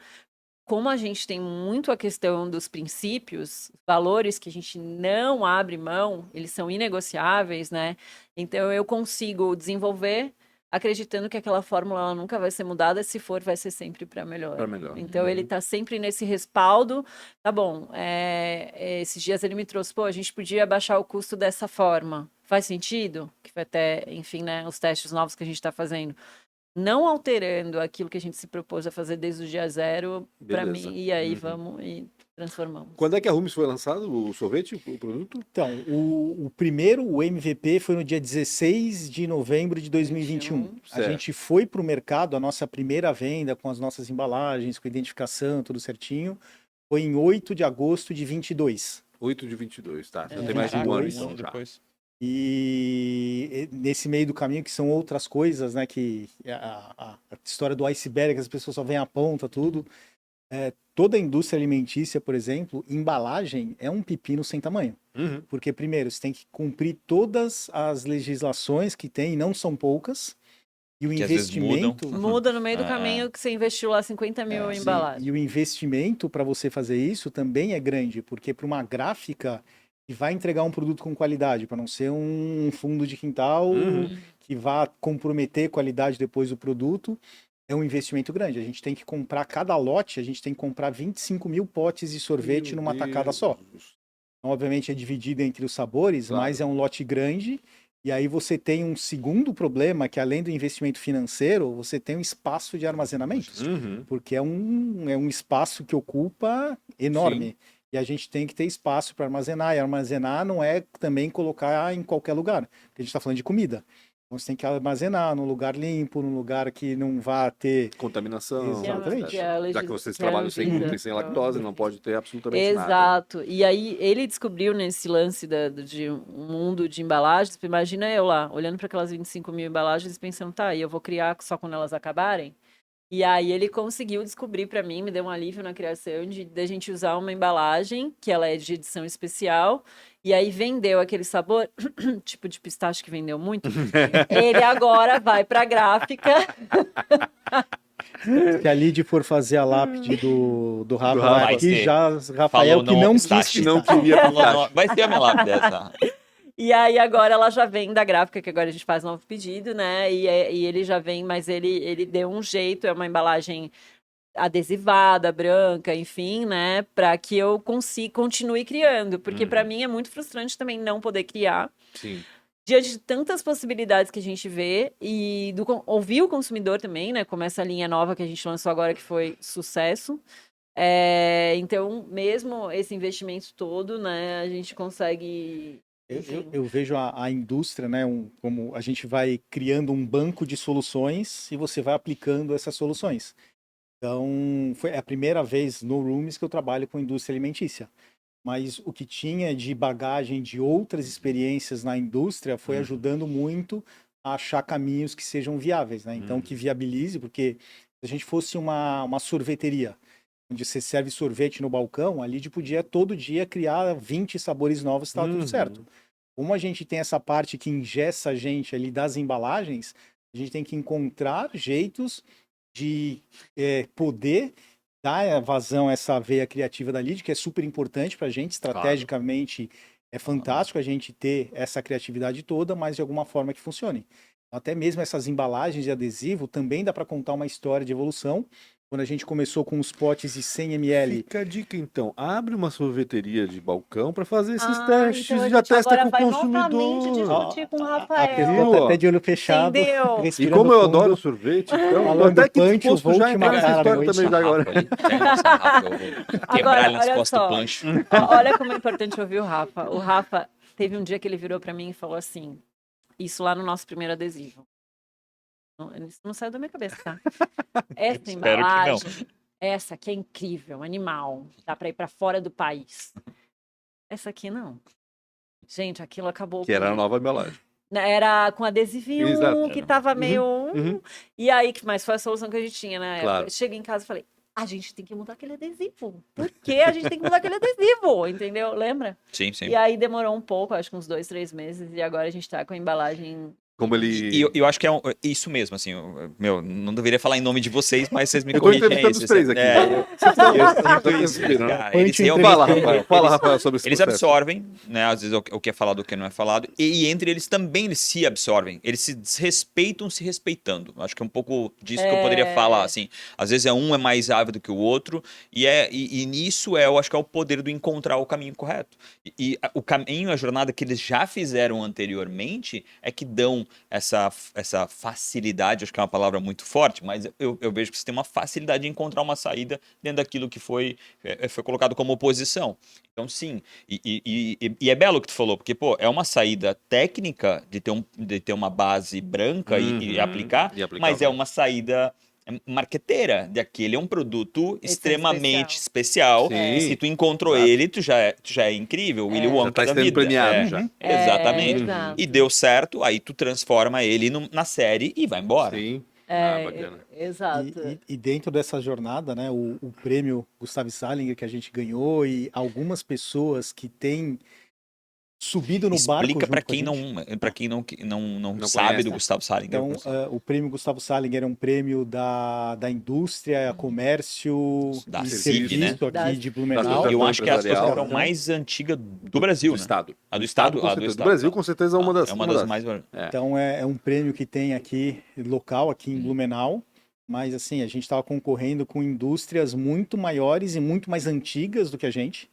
Speaker 3: Como a gente tem muito a questão dos princípios, valores que a gente não abre mão, eles são inegociáveis, né? Então eu consigo desenvolver acreditando que aquela fórmula ela nunca vai ser mudada, se for, vai ser sempre para melhor.
Speaker 1: Pra melhor.
Speaker 3: Então ele tá sempre nesse respaldo. Tá bom, esses dias ele me trouxe, a gente podia baixar o custo dessa forma. Faz sentido? Que foi até, enfim, né, os testes novos que a gente está fazendo. não alterando aquilo que a gente se propôs a fazer desde o dia zero, para
Speaker 1: Beleza.
Speaker 3: mim, e aí
Speaker 1: Uhum.
Speaker 3: vamos e transformamos.
Speaker 1: Quando é que a Rumis foi lançado, o sorvete, o produto?
Speaker 4: Então, o primeiro, o MVP, foi no dia 16 de novembro de 2021. A
Speaker 1: Certo.
Speaker 4: gente foi para o mercado, a nossa primeira venda com as nossas embalagens, com identificação, tudo certinho, foi em 8 de agosto de 22.
Speaker 1: 8 de 22, tá. Já
Speaker 3: É,
Speaker 1: tem mais de um
Speaker 2: Caraca,
Speaker 1: ano,
Speaker 2: um
Speaker 1: então,
Speaker 2: ano
Speaker 1: já.
Speaker 2: depois.
Speaker 4: E nesse meio do caminho, que são outras coisas, né? Que a história do iceberg, que as pessoas só veem a ponta, tudo. Toda a indústria alimentícia, por exemplo, embalagem é um pepino sem tamanho.
Speaker 1: Uhum.
Speaker 4: Porque, primeiro, você tem que cumprir todas as legislações que tem, e não são poucas. E o
Speaker 2: Que às vezes
Speaker 4: investimento.
Speaker 3: Muda no meio do
Speaker 2: Ah,
Speaker 3: caminho que você investiu lá 50 mil em
Speaker 4: Sim,
Speaker 3: embalagem.
Speaker 4: e o investimento para você fazer isso também é grande, porque para uma gráfica que vai entregar um produto com qualidade, para não ser um fundo de quintal
Speaker 1: Uhum.
Speaker 4: que vá comprometer qualidade depois do produto, é um investimento grande. A gente tem que comprar cada lote, a gente tem que comprar 25 mil potes de sorvete
Speaker 1: Meu
Speaker 4: numa tacada
Speaker 1: Deus.
Speaker 4: só. Então, obviamente é dividido entre os sabores,
Speaker 1: Claro.
Speaker 4: mas é um lote grande. E aí você tem um segundo problema, que além do investimento financeiro, você tem um espaço de armazenamento.
Speaker 1: Uhum.
Speaker 4: Porque é um espaço que ocupa enorme. E a gente tem que ter espaço para armazenar. E armazenar não é também colocar em qualquer lugar. Porque a gente está falando de comida. Então você tem que armazenar num lugar limpo, num lugar que não vá ter.
Speaker 1: Contaminação.
Speaker 4: Exatamente.
Speaker 1: Já que vocês trabalham sem glúten, sem lactose, não pode ter absolutamente nada.
Speaker 3: Exato. E aí ele descobriu nesse lance de um mundo de embalagens. Imagina eu lá, olhando para aquelas 25 mil embalagens e pensando, tá, e eu vou criar só quando elas acabarem? E aí ele conseguiu descobrir para mim, me deu um alívio na criação de a gente usar uma embalagem, que ela é de edição especial, e aí vendeu aquele sabor, tipo de pistache que vendeu muito. Ele agora vai para gráfica.
Speaker 4: Se a Lid for fazer a lápide do Rafa,
Speaker 1: Rafa.
Speaker 4: vai aqui
Speaker 2: Vai ser.
Speaker 4: já, Rafael,
Speaker 2: Falou
Speaker 4: que
Speaker 2: não
Speaker 4: não
Speaker 2: pistache.
Speaker 4: quis
Speaker 1: Que não
Speaker 4: pistache.
Speaker 1: queria
Speaker 2: Falou,
Speaker 1: pistache.
Speaker 2: não, vai ser a minha lápide dessa.
Speaker 3: E aí agora ela já vem da gráfica, que agora a gente faz novo pedido, né? E ele já vem, mas ele deu um jeito, é uma embalagem adesivada, branca, enfim, né? Para que eu continue criando. Porque para mim é muito frustrante também não poder criar.
Speaker 1: Sim.
Speaker 3: Diante de tantas possibilidades que a gente vê e ouvir o consumidor também, né? Como essa linha nova que a gente lançou agora, que foi sucesso. Então, mesmo esse investimento todo, né? A gente consegue...
Speaker 4: Eu vejo a indústria, né, como a gente vai criando um banco de soluções e você vai aplicando essas soluções. Então, é a primeira vez no Rooms que eu trabalho com indústria alimentícia. Mas o que tinha de bagagem de outras experiências na indústria foi ajudando muito a achar caminhos que sejam viáveis, né? Então, que viabilize, porque se a gente fosse uma sorveteria, onde você serve sorvete no balcão, a Lid podia todo dia criar 20 sabores novos, tá tudo certo. Como a gente tem essa parte que engessa a gente ali das embalagens, a gente tem que encontrar jeitos de poder dar vazão a essa veia criativa da Lid, que é super importante para a gente, estrategicamente é fantástico a gente ter essa criatividade toda, mas de alguma forma que funcione. Até mesmo essas embalagens de adesivo também dá para contar uma história de evolução. Quando a gente começou com os potes de 100 ml.
Speaker 1: Fica a dica, então. Abre uma sorveteria de balcão para fazer esses
Speaker 3: Ah,
Speaker 1: testes
Speaker 3: então a
Speaker 1: e já
Speaker 3: gente
Speaker 1: testa
Speaker 3: agora
Speaker 1: com o
Speaker 3: vai novamente
Speaker 1: consumidor.
Speaker 3: discutir com o
Speaker 4: A
Speaker 3: Rafael.
Speaker 4: pessoa tá até de olho fechado.
Speaker 3: Entendeu?
Speaker 1: E
Speaker 4: respirando
Speaker 1: como eu
Speaker 4: fundo.
Speaker 1: adoro sorvete, então tô
Speaker 4: Falando
Speaker 1: até que
Speaker 4: punch,
Speaker 1: disposto
Speaker 4: vou
Speaker 1: já a
Speaker 4: te
Speaker 1: entrar nessa
Speaker 4: matar à
Speaker 1: história
Speaker 4: noite.
Speaker 1: também já agora.
Speaker 2: Eu vou quebrar ele nas
Speaker 3: olha
Speaker 2: costas
Speaker 3: só.
Speaker 2: do plancho.
Speaker 3: Olha como é importante ouvir o Rafa. O Rafa teve um dia que ele virou pra mim e falou assim, isso lá no nosso primeiro adesivo. Isso não saiu da minha cabeça, tá? Essa
Speaker 2: Espero que
Speaker 3: embalagem, essa aqui é incrível, animal. Dá pra ir pra fora do país. Essa aqui não. Gente, aquilo acabou
Speaker 1: Que era a
Speaker 3: comigo.
Speaker 1: nova embalagem.
Speaker 3: Era com adesivinho,
Speaker 1: Exato.
Speaker 3: que tava meio...
Speaker 1: uhum.
Speaker 3: E aí, mas foi a solução que a gente tinha na época.
Speaker 1: Claro.
Speaker 3: Cheguei em casa e falei, a gente tem que mudar aquele adesivo. Por que a gente tem que mudar aquele adesivo? Entendeu? Lembra?
Speaker 2: Sim, sim.
Speaker 3: E aí demorou um pouco, acho que uns 2, 3 meses. E agora a gente tá com a embalagem...
Speaker 1: Como ele...
Speaker 2: E eu acho que é isso mesmo, assim, não deveria falar em nome de vocês, mas vocês me
Speaker 1: Eu tô
Speaker 2: corrigem.
Speaker 1: entrevistando os três aqui.
Speaker 2: Eu
Speaker 1: Eu
Speaker 2: sinto
Speaker 1: tô
Speaker 2: isso, cara.
Speaker 4: Põe
Speaker 2: Eles
Speaker 4: te
Speaker 2: realmente-
Speaker 1: Fala, Rafael. Fala, Rafael, sobre esse
Speaker 2: Eles
Speaker 1: processo.
Speaker 2: absorvem, né? Às vezes o que é falado, o que não é falado. E entre eles também eles se absorvem. Eles se desrespeitam se respeitando. Acho que é um pouco disso que eu poderia falar, assim. Às vezes um é mais ávido que o outro. E nisso eu acho que é o poder do encontrar o caminho correto. O caminho, a jornada que eles já fizeram anteriormente é que dão essa facilidade, acho que é uma palavra muito forte, mas eu vejo que você tem uma facilidade de encontrar uma saída dentro daquilo que foi colocado como oposição. Então, sim, e é belo o que tu falou, porque, pô, é uma saída técnica de ter uma base branca e aplicar,
Speaker 1: E aplicar
Speaker 2: mas
Speaker 1: o
Speaker 2: é uma saída marqueteira de aquele é um produto extremamente especial.
Speaker 1: Sim.
Speaker 2: Se tu encontrou
Speaker 1: Exato.
Speaker 2: ele, tu já é incrível, o Willy
Speaker 1: Já
Speaker 2: Wonka
Speaker 1: tá
Speaker 2: da
Speaker 1: sendo
Speaker 2: vida.
Speaker 1: premiado já.
Speaker 2: Exatamente.
Speaker 3: Exato.
Speaker 2: E deu certo, aí tu transforma ele na série e vai embora.
Speaker 1: Sim. Bacana.
Speaker 3: Exato.
Speaker 4: E dentro dessa jornada, né, o prêmio Gustav Salinger que a gente ganhou e algumas pessoas que têm subido no barco
Speaker 2: Explica
Speaker 4: junto
Speaker 2: para
Speaker 4: com a
Speaker 2: quem
Speaker 4: gente.
Speaker 2: para quem não
Speaker 1: Não
Speaker 2: sabe
Speaker 1: conhece.
Speaker 2: do Gustavo Salinger.
Speaker 4: Então, o prêmio Gustavo Salinger é um prêmio da indústria, comércio
Speaker 2: Da
Speaker 4: e
Speaker 2: CIV, né?
Speaker 4: serviço aqui
Speaker 3: Da-
Speaker 4: de
Speaker 1: Da
Speaker 4: Blumenau.
Speaker 2: Eu acho que é a
Speaker 1: empresarial.
Speaker 2: associação mais antiga do Brasil,
Speaker 1: Do
Speaker 2: né?
Speaker 1: Estado.
Speaker 2: A do Estado?
Speaker 1: com
Speaker 2: Ah, do
Speaker 1: certeza. Do
Speaker 2: Estado,
Speaker 1: Brasil,
Speaker 2: tá.
Speaker 1: com certeza, é uma das.
Speaker 2: É uma das mais.
Speaker 4: Então, é um prêmio que tem aqui, local, aqui em Blumenau. Mas, assim, a gente estava concorrendo com indústrias muito maiores e muito mais antigas do que a gente.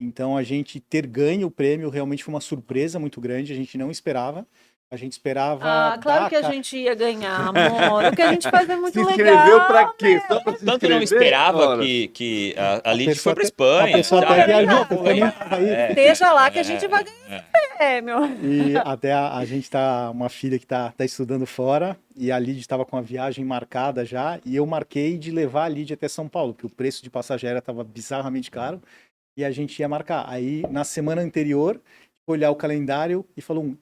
Speaker 4: Então, a gente ter ganho o prêmio realmente foi uma surpresa muito grande. A gente não esperava. A gente esperava.
Speaker 3: Claro que a gente ia ganhar, amor. O que a gente faz é muito
Speaker 1: Se
Speaker 3: legal.
Speaker 1: inscreveu pra quê? Só pra se
Speaker 2: Tanto
Speaker 1: inscrever?
Speaker 2: não esperava
Speaker 1: Ora.
Speaker 2: que a Lid
Speaker 4: pessoa
Speaker 2: foi pra
Speaker 4: até-
Speaker 2: Espanha.
Speaker 4: a pessoa
Speaker 2: sabe?
Speaker 4: até viajou
Speaker 3: Obrigada.
Speaker 4: pra Espanha pra ir.
Speaker 3: Deixa lá que a gente vai ganhar prêmio.
Speaker 4: E até a gente tá, uma filha que tá estudando fora, e a Lid estava com a viagem marcada já, e eu marquei de levar a Lid até São Paulo, porque o preço de passagem aérea estava bizarramente caro, e a gente ia marcar. Aí, na semana anterior, olhar o calendário e falou,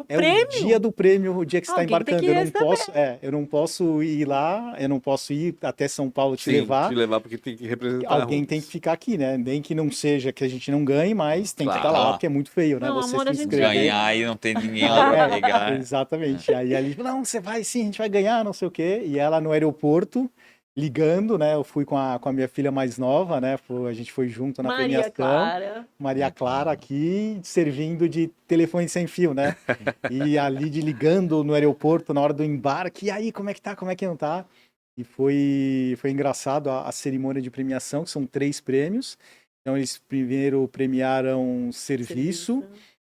Speaker 4: é
Speaker 3: prêmio?
Speaker 4: o dia do prêmio, o dia que você está
Speaker 3: Alguém tem
Speaker 4: embarcando.
Speaker 3: que
Speaker 4: Eu não posso ir lá, eu não posso ir até São Paulo te
Speaker 1: Sim,
Speaker 4: levar.
Speaker 1: te levar porque tem que representar.
Speaker 4: Alguém tem que ficar aqui, né? Nem que não seja que a gente não ganhe, mas tem que
Speaker 1: Claro.
Speaker 4: estar lá,
Speaker 2: Lá.
Speaker 4: porque é muito feio, né?
Speaker 3: Não,
Speaker 4: Você
Speaker 3: amor, a
Speaker 4: se
Speaker 3: gente
Speaker 4: inscrever.
Speaker 2: Ganhar e não tem ninguém lá pra pegar.
Speaker 4: Exatamente. Aí ali, não, você vai sim, a gente vai ganhar, não sei o quê. E ela no aeroporto, ligando, né? Eu fui com a minha filha mais nova, né? A gente foi junto na
Speaker 3: Maria
Speaker 4: premiação.
Speaker 3: Clara.
Speaker 4: Maria Clara aqui, servindo de telefone sem fio, né? E a Lid ligando no aeroporto na hora do embarque. E aí, como é que tá? Como é que não tá? E foi engraçado a cerimônia de premiação, que são 3 prêmios. Então, eles primeiro premiaram serviço.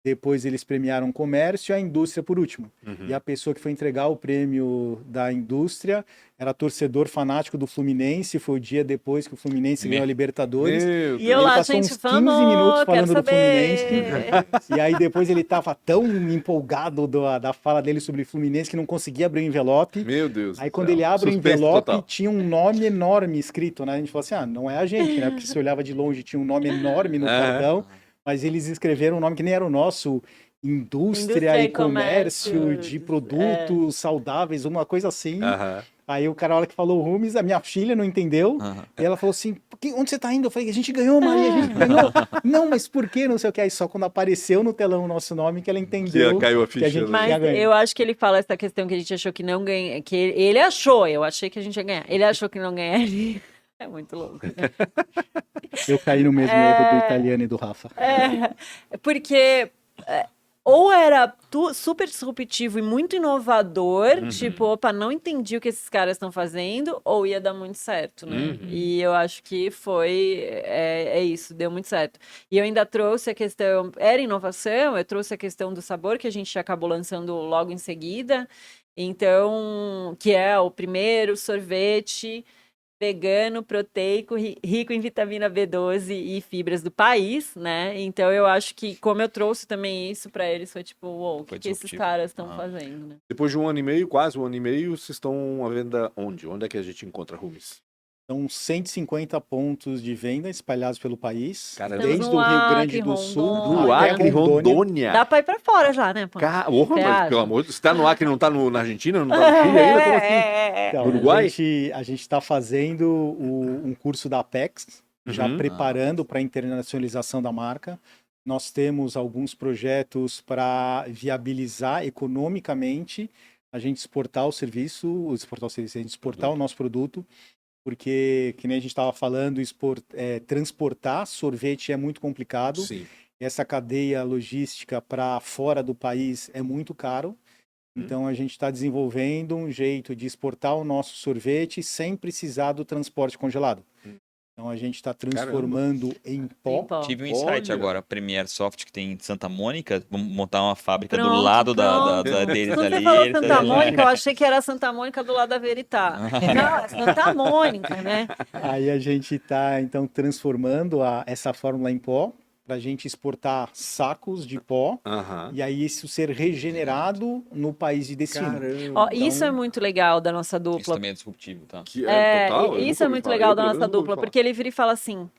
Speaker 4: Depois eles premiaram comércio e a indústria por último.
Speaker 1: Uhum.
Speaker 4: E a pessoa que foi entregar o prêmio da indústria era torcedor fanático do Fluminense. Foi o dia depois que o Fluminense ganhou a Libertadores.
Speaker 1: Meu
Speaker 3: E
Speaker 1: Deus.
Speaker 3: eu
Speaker 4: Ele
Speaker 3: lá,
Speaker 4: passou
Speaker 3: gente,
Speaker 4: uns 15 minutos
Speaker 3: vamos, quero
Speaker 4: falando do
Speaker 3: saber.
Speaker 4: E aí depois ele tava tão empolgado da fala dele sobre o Fluminense que não conseguia abrir o envelope.
Speaker 1: Meu Deus.
Speaker 4: Aí
Speaker 1: do
Speaker 4: quando
Speaker 1: céu.
Speaker 4: ele abre o
Speaker 1: Suspense
Speaker 4: envelope,
Speaker 1: total.
Speaker 4: tinha um nome enorme escrito, né? A gente falou assim, não é a gente, né? Porque se olhava de longe, tinha um nome enorme no cartão, mas eles escreveram um nome que nem era o nosso, Indústria e Comércio de Produtos Saudáveis, uma coisa assim.
Speaker 1: Aham.
Speaker 4: Aí o cara, a hora que falou Rumes, a minha filha não entendeu, e ela falou assim, onde você tá indo? Eu falei, a gente ganhou, Maria, a gente ganhou. Não, mas por quê? Não sei o que. Aí só quando apareceu no telão o nosso nome que ela entendeu
Speaker 1: caiu a
Speaker 4: que
Speaker 1: ficha,
Speaker 4: a gente
Speaker 1: né?
Speaker 3: Mas
Speaker 4: tinha ganho.
Speaker 3: eu acho que ele fala essa questão que a gente achou que não ganha, que ele achou, eu achei que a gente ia ganhar. Ele achou que não ganharia. É muito louco.
Speaker 4: Eu caí no mesmo erro do italiano e do Rafa.
Speaker 3: Porque ou era super disruptivo e muito inovador, tipo, opa, não entendi o que esses caras estão fazendo, ou ia dar muito certo, né? E eu acho que é isso, deu muito certo. E eu ainda trouxe a questão, era inovação, eu trouxe a questão do sabor, que a gente acabou lançando logo em seguida, então, que é o primeiro sorvete vegano, proteico, rico em vitamina B12 e fibras do país, né? Então eu acho que, como eu trouxe também isso pra eles, foi tipo, uou, o que esses
Speaker 2: disruptivo.
Speaker 3: caras estão fazendo, né?
Speaker 1: Depois de 1 ano e meio, quase 1 ano e meio, vocês estão à venda onde? Onde é que a gente encontra Rumes?
Speaker 4: São 150 pontos de venda espalhados pelo país,
Speaker 1: Caramba.
Speaker 4: desde
Speaker 3: Estamos
Speaker 4: o
Speaker 3: no
Speaker 4: Rio
Speaker 3: Acre,
Speaker 4: Grande do Sul
Speaker 3: Rondônia.
Speaker 1: Do
Speaker 4: até
Speaker 1: Acre, Rondônia.
Speaker 3: Dá pra ir pra fora já, né, pô?
Speaker 1: Mas
Speaker 3: acha?
Speaker 1: pelo amor de Deus, você tá no Acre e não tá na Argentina? Não tá no Chile ainda? Como assim?
Speaker 4: Então,
Speaker 1: Uruguai?
Speaker 4: a gente está fazendo um curso da Apex, já preparando para a internacionalização da marca. Nós temos alguns projetos para viabilizar economicamente a gente exportar o serviço, a gente exportar o nosso produto, porque, que nem a gente estava falando, transportar sorvete é muito complicado.
Speaker 1: Sim.
Speaker 4: Essa cadeia logística para fora do país é muito caro. Então, a gente está desenvolvendo um jeito de exportar o nosso sorvete sem precisar do transporte congelado. Então a gente está transformando em pó.
Speaker 3: Em pó.
Speaker 2: Tive um insight
Speaker 1: Olha.
Speaker 2: agora, Premiere Soft que tem em Santa Mônica, vamos montar uma fábrica do
Speaker 3: Pronto,
Speaker 2: lado
Speaker 3: pronto.
Speaker 2: deles
Speaker 3: Quando
Speaker 2: ali.
Speaker 3: você falou
Speaker 2: eles
Speaker 3: Santa
Speaker 2: já-
Speaker 3: Mônica, eu achei que era Santa Mônica do lado da Veritá. Não, é Santa Mônica, né?
Speaker 4: Aí a gente está, então, transformando essa fórmula em pó para a gente exportar sacos de pó
Speaker 1: Aham.
Speaker 4: e aí isso ser regenerado no país de destino.
Speaker 1: Caramba.
Speaker 3: Ó, isso é muito legal da nossa
Speaker 2: Isso
Speaker 3: dupla.
Speaker 2: também é disruptivo, tá?
Speaker 1: Que
Speaker 3: É,
Speaker 1: total, eu
Speaker 3: isso
Speaker 1: nunca
Speaker 3: é
Speaker 1: ouvi
Speaker 3: muito
Speaker 1: falar.
Speaker 3: legal
Speaker 1: Eu,
Speaker 3: da
Speaker 1: pelo
Speaker 3: nossa
Speaker 1: menos, nunca ouvi
Speaker 3: dupla,
Speaker 1: falar.
Speaker 3: porque ele vira e fala assim: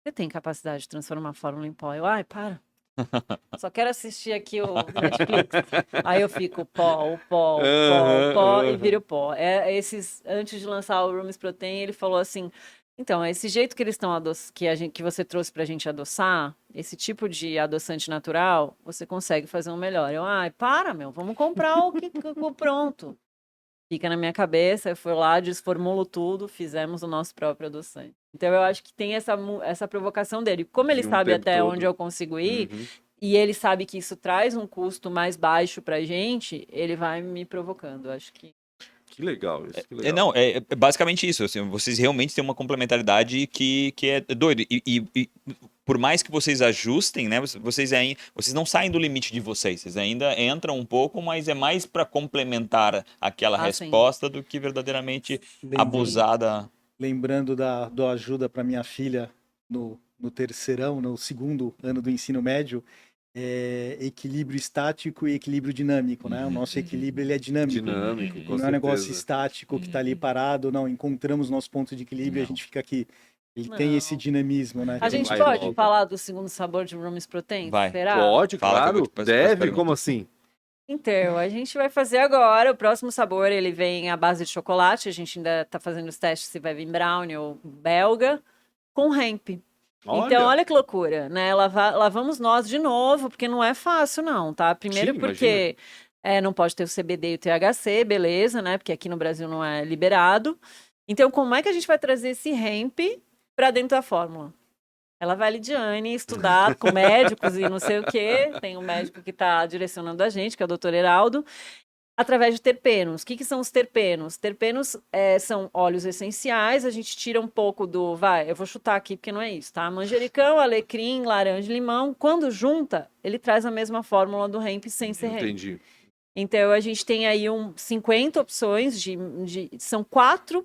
Speaker 3: você tem capacidade de transformar a fórmula em pó? Eu, ai, para. Só quero assistir aqui o Netflix. Aí eu fico pó, o pó, o pó, o pó e viro pó. Antes de lançar o Rooms Protein, ele falou assim: então, esse jeito que eles estão que você trouxe pra gente adoçar, esse tipo de adoçante natural, você consegue fazer um melhor. Eu, ai, para, meu, vamos comprar o pronto. Fica na minha cabeça, eu fui lá, desformulo tudo, fizemos o nosso próprio adoçante. Então eu acho que tem essa provocação dele. Como ele
Speaker 1: De um
Speaker 3: sabe
Speaker 1: tempo
Speaker 3: até
Speaker 1: todo.
Speaker 3: onde eu consigo ir,
Speaker 1: Uhum.
Speaker 3: e ele sabe que isso traz um custo mais baixo pra gente, ele vai me provocando. Eu acho que.
Speaker 1: Que legal isso, que legal.
Speaker 2: Não, é basicamente isso. Assim, vocês realmente têm uma complementaridade que é doido. E por mais que vocês ajustem, né? Vocês não saem do limite de vocês. Vocês ainda entram um pouco, mas é mais para complementar aquela
Speaker 3: Ah, sim.
Speaker 2: resposta do que verdadeiramente abusada.
Speaker 4: Lembrando do ajuda para minha filha no terceirão, no segundo ano do ensino médio, equilíbrio estático e equilíbrio dinâmico, né? O nosso equilíbrio ele é dinâmico.
Speaker 1: Dinâmico, com
Speaker 4: Não é um negócio
Speaker 1: certeza.
Speaker 4: estático que está ali parado, não. Encontramos nosso ponto de equilíbrio e a
Speaker 2: Não.
Speaker 4: gente fica aqui. Ele tem
Speaker 3: Não.
Speaker 4: esse dinamismo, né?
Speaker 3: A gente
Speaker 1: vai e
Speaker 3: pode
Speaker 1: volta.
Speaker 3: falar do segundo sabor de Rooms Protein?
Speaker 2: Vai.
Speaker 3: Será?
Speaker 1: Pode,
Speaker 2: Fala que eu
Speaker 1: claro.
Speaker 2: vou te fazer as
Speaker 1: Deve,
Speaker 2: perguntas.
Speaker 1: como assim?
Speaker 3: Então, a gente vai fazer agora. O próximo sabor, ele vem à base de chocolate. A gente ainda tá fazendo os testes se vai vir brownie ou belga, com hemp. Então, olha que loucura, né? Lavamos nós de novo, porque não é fácil, não, tá? Primeiro
Speaker 1: Sim,
Speaker 3: porque não pode ter o CBD e o THC, beleza, né? Porque aqui no Brasil não é liberado. Então, como é que a gente vai trazer esse hemp para dentro da fórmula? Ela vai, Lidiane, estudar com médicos e não sei o quê. Tem um médico que está direcionando a gente, que é o Dr. Heraldo, através de terpenos. O que são os terpenos? Terpenos são óleos essenciais, a gente tira um pouco eu vou chutar aqui porque não é isso, tá? Manjericão, alecrim, laranja e limão. Quando junta, ele traz a mesma fórmula do hemp sem ser hemp.
Speaker 1: Entendi.
Speaker 3: Então, a gente tem aí 50 opções são 4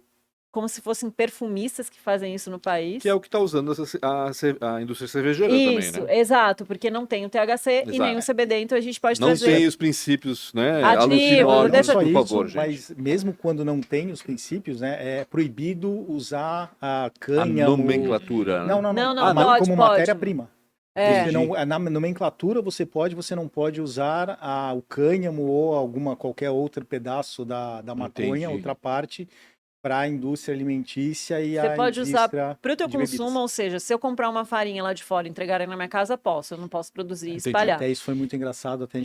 Speaker 3: como se fossem perfumistas que fazem isso no país.
Speaker 1: Que é o que está usando a indústria cervejeira
Speaker 3: Isso,
Speaker 1: também, né?
Speaker 3: exato, porque não tem o THC e nem o CBD, então a gente pode
Speaker 1: Não
Speaker 3: trazer.
Speaker 1: tem os princípios, né?
Speaker 3: Ativos,
Speaker 1: Alucinógenos,
Speaker 3: deixa-
Speaker 1: por
Speaker 4: Só
Speaker 1: favor,
Speaker 4: isso,
Speaker 1: gente.
Speaker 4: mas mesmo quando não tem os princípios, né, é proibido usar a
Speaker 1: A
Speaker 4: cânhamo.
Speaker 1: nomenclatura, né?
Speaker 4: Não,
Speaker 3: Não,
Speaker 4: como
Speaker 3: pode.
Speaker 4: matéria-prima.
Speaker 3: É.
Speaker 4: Você não, na nomenclatura você não pode usar o cânhamo ou qualquer outro pedaço da maconha,
Speaker 1: Entendi.
Speaker 4: outra parte, para a indústria alimentícia e
Speaker 3: Você
Speaker 4: a
Speaker 3: pode usar
Speaker 4: indústria
Speaker 3: para o teu
Speaker 4: de bebidas.
Speaker 3: consumo, ou seja, se eu comprar uma farinha lá de fora e entregarem na minha casa, posso. Eu não posso produzir e
Speaker 1: Entendi.
Speaker 3: espalhar.
Speaker 4: Até isso foi muito engraçado. Até um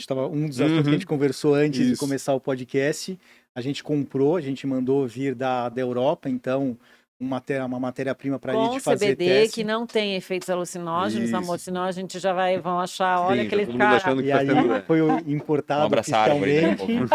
Speaker 4: dos assuntos que a gente conversou antes de
Speaker 1: Isso.
Speaker 4: começar o podcast, a gente comprou, a gente mandou vir da Europa, então uma matéria-prima para a
Speaker 3: Com
Speaker 4: gente fazer
Speaker 3: CBD,
Speaker 4: teste.
Speaker 3: que não tem efeitos alucinógenos,
Speaker 1: Isso.
Speaker 3: amor, senão a gente já vão achar, olha
Speaker 1: Sim,
Speaker 3: aquele
Speaker 1: tá todo mundo
Speaker 3: cara.
Speaker 1: achando que
Speaker 4: E
Speaker 1: tá
Speaker 4: aí
Speaker 1: sendo...
Speaker 4: foi
Speaker 2: Um
Speaker 4: importado
Speaker 2: abraço à árvore, né,
Speaker 4: oficialmente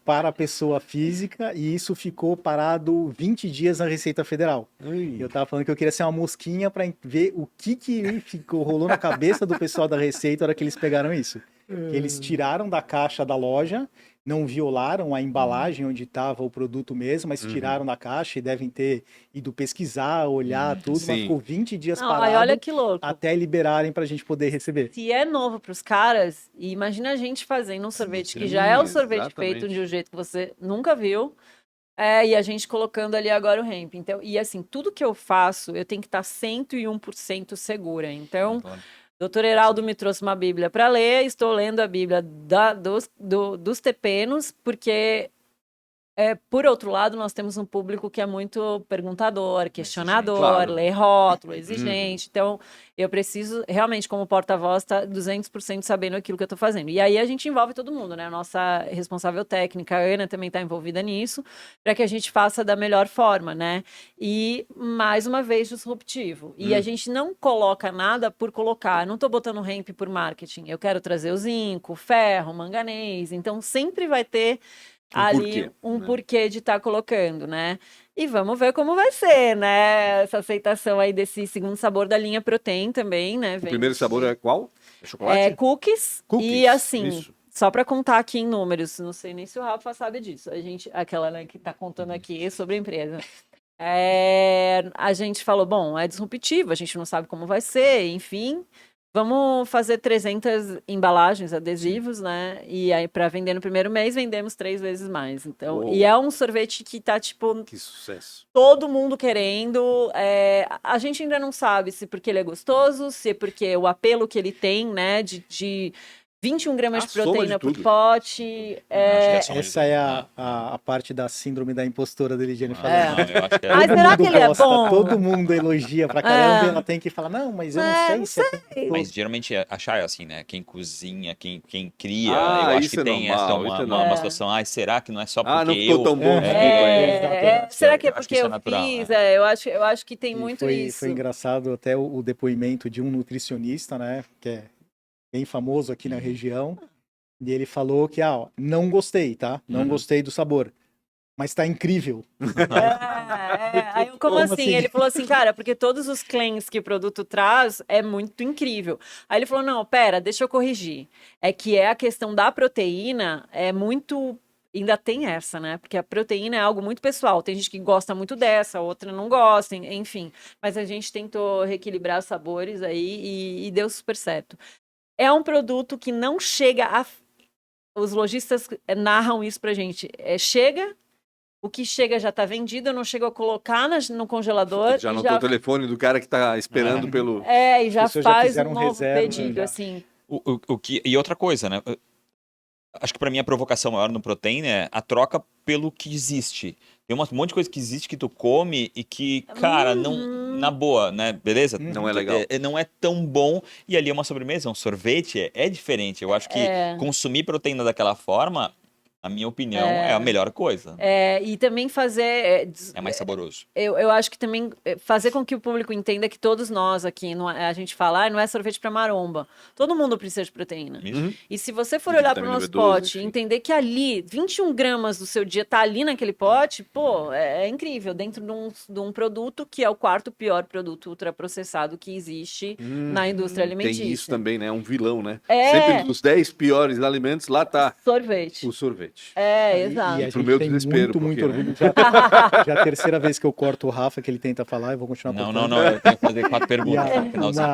Speaker 4: para a pessoa física e isso ficou parado 20 dias na Receita Federal. E eu tava falando que eu queria ser uma mosquinha para ver o que rolou na cabeça do pessoal da Receita na hora que eles pegaram isso. Que eles tiraram da caixa da loja, não violaram a embalagem onde estava o produto mesmo, mas tiraram da caixa e devem ter ido pesquisar, olhar tudo, mas
Speaker 1: Sim.
Speaker 4: ficou 20 dias
Speaker 3: Não, aí
Speaker 4: parado
Speaker 3: olha que louco.
Speaker 4: até liberarem para a gente poder receber.
Speaker 3: Se é novo para os caras, e imagina a gente fazendo um sorvete que
Speaker 1: sim,
Speaker 3: já é o sorvete
Speaker 1: exatamente.
Speaker 3: feito de um jeito que você nunca viu, e a gente colocando ali agora o hemp. Então, e assim, tudo que eu faço, eu tenho que estar 101% segura. Então, Dr. Heraldo me trouxe uma Bíblia para ler, estou lendo a Bíblia dos tepenos, porque, por outro lado, nós temos um público que é muito perguntador, questionador,
Speaker 1: Claro.
Speaker 3: lê rótulo, exigente. Então, eu preciso, realmente, como porta-voz, estar 200% sabendo aquilo que eu estou fazendo. E aí a gente envolve todo mundo, né? A nossa responsável técnica, a Ana, também está envolvida nisso, para que a gente faça da melhor forma, né? E, mais uma vez, disruptivo. E a gente não coloca nada por colocar. Eu não estou botando hemp por marketing. Eu quero trazer o zinco, ferro, manganês. Então, sempre vai ter ali
Speaker 1: porquê,
Speaker 3: um
Speaker 1: né?
Speaker 3: porquê de estar colocando, né? E vamos ver como vai ser, né? Essa aceitação aí desse segundo sabor da linha Protein também, né?
Speaker 1: O primeiro sabor é qual? É
Speaker 3: é
Speaker 1: chocolate?
Speaker 3: cookies,
Speaker 1: Cookies,
Speaker 3: e assim,
Speaker 1: isso.
Speaker 3: só para contar aqui em números, não sei nem se o Rafa sabe disso. A gente, aquela, né, que tá contando aqui sobre a empresa. A gente falou, bom, é disruptivo, a gente não sabe como vai ser, enfim. Vamos fazer 300 embalagens, adesivos, né? E aí, para vender no primeiro mês, vendemos 3 vezes mais. Então,
Speaker 1: Uou.
Speaker 3: e é um sorvete que tá, tipo,
Speaker 1: Que sucesso.
Speaker 3: todo mundo querendo. A gente ainda não sabe se porque ele é gostoso, se é porque o apelo que ele tem, né? De 21 gramas
Speaker 1: A
Speaker 3: de
Speaker 1: soma
Speaker 3: proteína
Speaker 1: de
Speaker 3: por
Speaker 1: tudo.
Speaker 3: pote.
Speaker 2: Acho que é só mais
Speaker 4: Essa é
Speaker 2: um.
Speaker 4: a parte da síndrome da impostora da Lidiane
Speaker 2: Não,
Speaker 4: falando.
Speaker 2: não, eu acho que é.
Speaker 3: Mas
Speaker 4: Todo
Speaker 3: será
Speaker 4: mundo
Speaker 3: que ele é
Speaker 4: gosta,
Speaker 3: bom?
Speaker 4: todo mundo elogia pra caramba, e
Speaker 3: É.
Speaker 4: ela tem que falar, não, mas eu não sei
Speaker 3: Não
Speaker 4: se é tão
Speaker 3: sei.
Speaker 2: Mas
Speaker 4: gostoso.
Speaker 2: geralmente a chá é assim, né? Quem cozinha, quem cria,
Speaker 1: Ah,
Speaker 2: eu acho
Speaker 1: isso
Speaker 2: que
Speaker 1: é
Speaker 2: tem
Speaker 1: normal, isso é
Speaker 2: uma
Speaker 1: normal.
Speaker 2: situação, será que não é só
Speaker 1: Ah,
Speaker 2: porque
Speaker 1: não ficou
Speaker 2: eu...
Speaker 1: tão bom,
Speaker 4: É,
Speaker 1: desculpa aí.
Speaker 4: exato.
Speaker 3: Será que é
Speaker 2: Eu acho que
Speaker 3: porque
Speaker 2: isso é
Speaker 3: eu
Speaker 2: natural,
Speaker 3: fiz?
Speaker 2: né?
Speaker 3: Eu acho que tem
Speaker 4: E
Speaker 3: muito
Speaker 4: foi
Speaker 3: isso.
Speaker 4: engraçado até o depoimento de um nutricionista, né, que é bem famoso aqui na
Speaker 2: Uhum.
Speaker 4: região, e ele falou que, ó, não gostei, tá? Não
Speaker 1: Uhum.
Speaker 4: gostei do sabor, mas tá incrível.
Speaker 3: Aí eu, como assim? Ele falou assim, cara, porque todos os claims que o produto traz é muito incrível. Aí ele falou, não, pera, deixa eu corrigir. É que a questão da proteína é muito... Ainda tem essa, né? Porque a proteína é algo muito pessoal. Tem gente que gosta muito dessa, outra não gosta, enfim. Mas a gente tentou reequilibrar os sabores aí e deu super certo. É um produto que não chega a... Os lojistas narram isso pra gente. Chega... O que chega já está vendido, eu não chego a colocar no congelador
Speaker 1: Já
Speaker 3: e
Speaker 1: anotou
Speaker 3: já,
Speaker 1: o telefone do cara que tá esperando pelo.
Speaker 3: e
Speaker 4: As
Speaker 3: já
Speaker 4: pessoas já
Speaker 3: faz
Speaker 4: fizeram
Speaker 3: um novo
Speaker 4: reserva,
Speaker 3: pedido,
Speaker 4: já.
Speaker 3: assim.
Speaker 2: E outra coisa, né? Acho que para mim a provocação maior no Protein é a troca pelo que existe. Tem um monte de coisa que existe que tu come e que, cara, não, na boa, né? Beleza?
Speaker 1: Não é legal.
Speaker 2: Não é tão bom. E ali é uma sobremesa, um sorvete, é diferente. Eu acho que consumir proteína daquela forma, na minha opinião, é a melhor coisa.
Speaker 3: E também fazer...
Speaker 2: É mais saboroso.
Speaker 3: Eu acho que também fazer com que o público entenda que todos nós aqui, a gente fala, não é sorvete para maromba. Todo mundo precisa de proteína.
Speaker 2: Isso.
Speaker 3: E se você for
Speaker 1: De
Speaker 3: olhar para o
Speaker 1: vitamina
Speaker 3: nosso
Speaker 1: B12,
Speaker 3: pote e
Speaker 1: enfim.
Speaker 3: entender que ali 21 gramas do seu dia tá ali naquele pote, pô, é incrível. Dentro de um produto que é o quarto pior produto ultraprocessado que existe na indústria alimentícia.
Speaker 1: Tem isso também, né? Um vilão, né?
Speaker 3: É.
Speaker 1: Sempre dos 10 piores alimentos, lá tá
Speaker 3: Sorvete.
Speaker 1: o sorvete.
Speaker 3: Exato.
Speaker 4: E a
Speaker 1: pro
Speaker 4: gente
Speaker 1: meu
Speaker 4: tem
Speaker 1: desespero,
Speaker 4: muito
Speaker 1: porque,
Speaker 4: orgulho.
Speaker 1: né?
Speaker 4: Já é a terceira vez que eu corto o Rafa, que ele tenta falar, eu vou continuar
Speaker 2: Não,
Speaker 4: cortando.
Speaker 2: eu tenho que fazer 4
Speaker 4: E
Speaker 2: perguntas no finalzinho.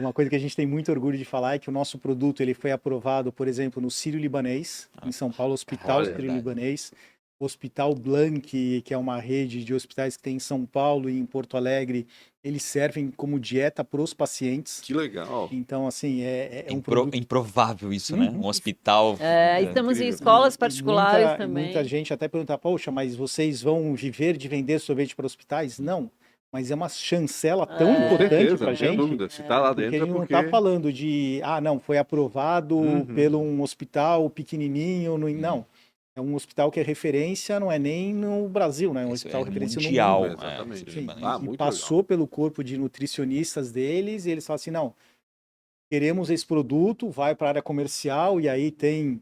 Speaker 4: uma coisa que a gente tem muito orgulho de falar é que o nosso produto ele foi aprovado, por exemplo, no Sírio-Libanês, em São Paulo, Hospital
Speaker 1: olha,
Speaker 4: Sírio-Libanês, Hospital Blanc, que é uma rede de hospitais que tem em São Paulo e em Porto Alegre, eles servem como dieta para os pacientes.
Speaker 1: Que legal.
Speaker 4: Então, assim, é um produto...
Speaker 2: Improvável isso, né? Um hospital.
Speaker 3: Estamos em
Speaker 1: incrível.
Speaker 3: escolas particulares
Speaker 4: E
Speaker 3: também.
Speaker 4: muita gente até pergunta, poxa, mas vocês vão viver de vender sorvete para hospitais? Não, mas é uma chancela tão
Speaker 1: Com
Speaker 4: importante
Speaker 1: certeza,
Speaker 4: para
Speaker 1: não tenho
Speaker 4: gente,
Speaker 1: dúvida. Se tá lá
Speaker 4: porque a
Speaker 1: dentro é
Speaker 4: gente não
Speaker 1: porque...
Speaker 4: está falando de, não, foi aprovado
Speaker 1: Uhum.
Speaker 4: pelo um hospital pequenininho, não. É um hospital que é referência, não é nem no Brasil, né? É um
Speaker 2: Isso
Speaker 4: hospital
Speaker 2: é
Speaker 4: referência
Speaker 2: mundial.
Speaker 4: no mundo.
Speaker 1: Exatamente.
Speaker 4: Sim,
Speaker 1: Ah,
Speaker 4: e
Speaker 1: muito
Speaker 4: passou pelo corpo de nutricionistas deles, e eles falam assim, não, queremos esse produto, vai para a área comercial, e aí tem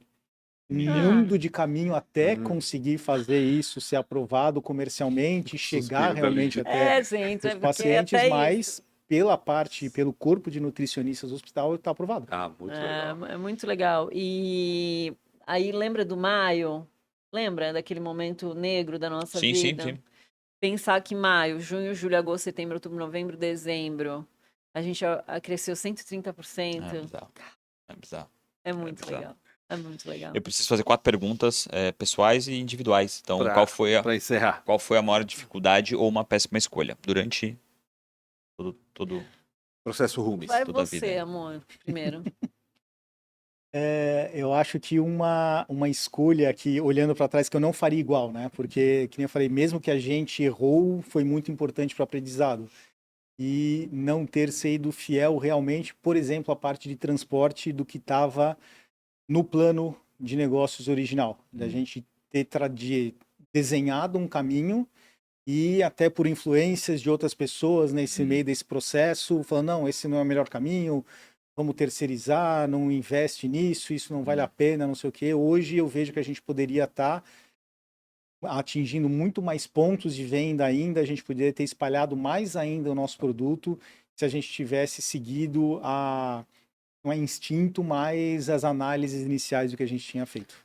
Speaker 4: um mundo de caminho até conseguir fazer isso ser aprovado comercialmente, chegar
Speaker 1: Suspiro da
Speaker 4: realmente
Speaker 1: Lídia.
Speaker 4: até
Speaker 3: Gente,
Speaker 4: os
Speaker 3: porque
Speaker 4: pacientes,
Speaker 3: até
Speaker 4: mas
Speaker 3: isso.
Speaker 4: pelo corpo de nutricionistas do hospital está aprovado.
Speaker 1: Ah, muito legal.
Speaker 3: É muito legal. E aí, lembra do maio? Lembra daquele momento negro da nossa
Speaker 2: Sim,
Speaker 3: vida?
Speaker 2: sim.
Speaker 3: Pensar que maio, junho, julho, agosto, setembro, outubro, novembro, dezembro, a gente cresceu 130%.
Speaker 2: É bizarro. É bizarro.
Speaker 3: É muito
Speaker 2: bizarro.
Speaker 3: legal. É muito legal.
Speaker 2: Eu preciso fazer 4 perguntas pessoais e individuais. Então,
Speaker 1: Pra-
Speaker 2: qual foi
Speaker 1: Pra encerrar.
Speaker 2: a maior dificuldade ou uma péssima escolha durante todo
Speaker 1: Processo Rumes.
Speaker 3: Vai
Speaker 2: toda a
Speaker 3: você,
Speaker 2: vida.
Speaker 3: amor, primeiro.
Speaker 4: Eu acho que uma escolha que, olhando para trás, que eu não faria igual, né? Porque, que nem eu falei, mesmo que a gente errou, foi muito importante para o aprendizado. E não ter sido fiel realmente, por exemplo, a parte de transporte do que estava no plano de negócios original. Da gente ter desenhado um caminho e até por influências de outras pessoas nesse meio desse processo, falando, não, esse não é o melhor caminho, vamos terceirizar, não investe nisso, isso não vale a pena, não sei o quê. Hoje eu vejo que a gente poderia estar atingindo muito mais pontos de venda ainda, a gente poderia ter espalhado mais ainda o nosso produto se a gente tivesse seguido não é instinto, mas as análises iniciais do que a gente tinha feito.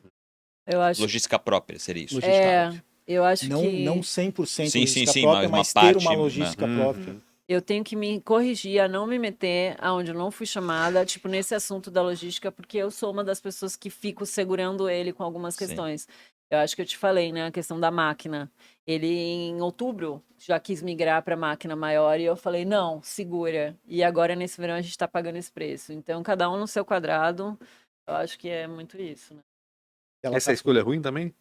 Speaker 3: Eu acho,
Speaker 2: Logística própria, seria isso.
Speaker 4: Logística própria.
Speaker 3: eu acho
Speaker 4: Não,
Speaker 3: que
Speaker 4: não 100%
Speaker 2: Sim,
Speaker 4: logística
Speaker 2: sim,
Speaker 4: própria,
Speaker 2: mas
Speaker 4: mas
Speaker 2: uma
Speaker 4: ter uma
Speaker 2: parte,
Speaker 4: logística
Speaker 1: né?
Speaker 4: própria.
Speaker 3: eu tenho que me corrigir a não me meter aonde eu não fui chamada, tipo, nesse assunto da logística, porque eu sou uma das pessoas que fico segurando ele com algumas
Speaker 2: Sim.
Speaker 3: questões. Eu acho que eu te falei, né, a questão da máquina. Ele, em outubro, já quis migrar para máquina maior e eu falei, não, segura. E agora, nesse verão, a gente está pagando esse preço. Então, cada um no seu quadrado, eu acho que é muito isso, né?
Speaker 4: Ela
Speaker 1: Essa
Speaker 4: tá
Speaker 1: escolha é ruim também?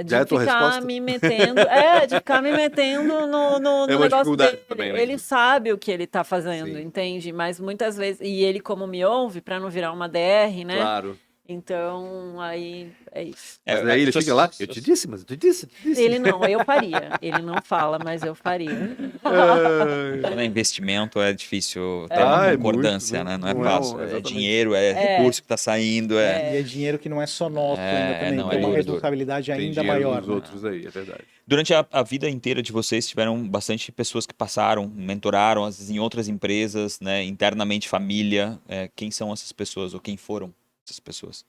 Speaker 3: De
Speaker 1: Já é a tua
Speaker 3: ficar
Speaker 1: resposta?
Speaker 3: me metendo, de ficar me metendo no
Speaker 1: É uma
Speaker 3: negócio
Speaker 1: dificuldade
Speaker 3: dele.
Speaker 1: também, né?
Speaker 3: Ele sabe o que ele tá fazendo,
Speaker 1: Sim.
Speaker 3: entende? Mas muitas vezes, e ele como me ouve, para não virar uma DR, né?
Speaker 1: Claro.
Speaker 3: Então, aí é isso.
Speaker 1: Mas aí ele fica lá, eu te disse, mas eu te disse.
Speaker 3: Ele não, eu faria. Ele não fala, mas eu faria.
Speaker 2: Quando é investimento é difícil ter uma
Speaker 1: É
Speaker 2: concordância,
Speaker 1: muito,
Speaker 2: né? Não é
Speaker 1: não
Speaker 2: fácil. É
Speaker 1: exatamente.
Speaker 2: dinheiro, é recurso que tá saindo,
Speaker 4: E é dinheiro que não é só nosso ainda também,
Speaker 2: não,
Speaker 4: tem
Speaker 2: é
Speaker 4: uma
Speaker 2: duro,
Speaker 4: responsabilidade
Speaker 1: Tem
Speaker 4: ainda
Speaker 1: dinheiro
Speaker 4: maior.
Speaker 1: dos
Speaker 4: Né?
Speaker 1: outros aí, é verdade.
Speaker 2: Durante a vida inteira de vocês, tiveram bastante pessoas que passaram, mentoraram, às vezes em outras empresas, né? Internamente família. Quem são essas pessoas ou quem foram essas pessoas?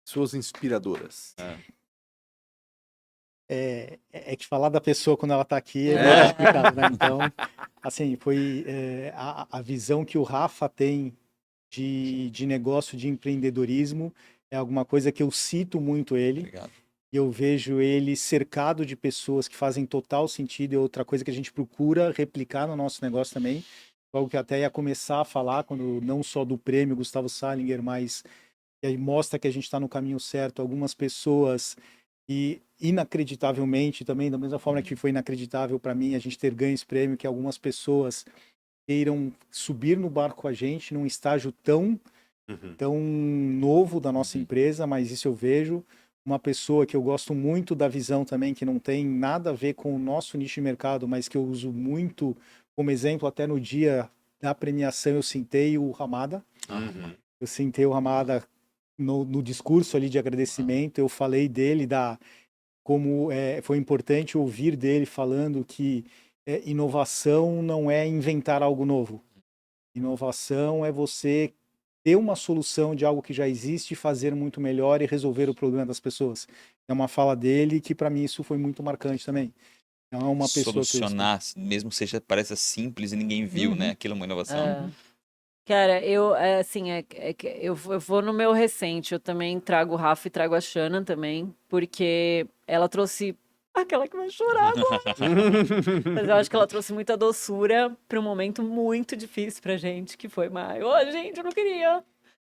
Speaker 1: Suas inspiradoras.
Speaker 4: É que falar da pessoa quando ela está aqui é mais complicado, né? Então, assim, foi a visão que o Rafa tem de negócio, de empreendedorismo, é alguma coisa que eu cito muito ele.
Speaker 2: Obrigado.
Speaker 4: Eu vejo ele cercado de pessoas que fazem total sentido, e outra coisa que a gente procura replicar no nosso negócio também, algo que até ia começar a falar, quando não só do prêmio Gustavo Salinger, mas que aí mostra que a gente está no caminho certo. Algumas pessoas, e inacreditavelmente também, da mesma forma que foi inacreditável para mim a gente ter ganho esse prêmio, que algumas pessoas queiram subir no barco com a gente num estágio tão novo da nossa empresa, mas isso eu vejo. Uma pessoa que eu gosto muito da visão também, que não tem nada a ver com o nosso nicho de mercado, mas que eu uso muito como exemplo, até no dia da premiação eu citei o Hamada. Eu citei o Hamada no discurso ali de agradecimento, eu falei dele, como foi importante ouvir dele falando que inovação não é inventar algo novo. Inovação é você ter uma solução de algo que já existe, fazer muito melhor e resolver o problema das pessoas. É uma fala dele que para mim isso foi muito marcante também. É uma pessoa
Speaker 2: Solucionar, mesmo que seja pareça simples e ninguém viu, né? Aquilo é uma inovação.
Speaker 3: Cara, eu vou no meu recente, eu também trago o Rafa e trago a Shannon também, porque ela trouxe aquela que vai chorar agora. Mas eu acho que ela trouxe muita doçura para um momento muito difícil pra gente, que foi maio. Ô, gente, eu não queria.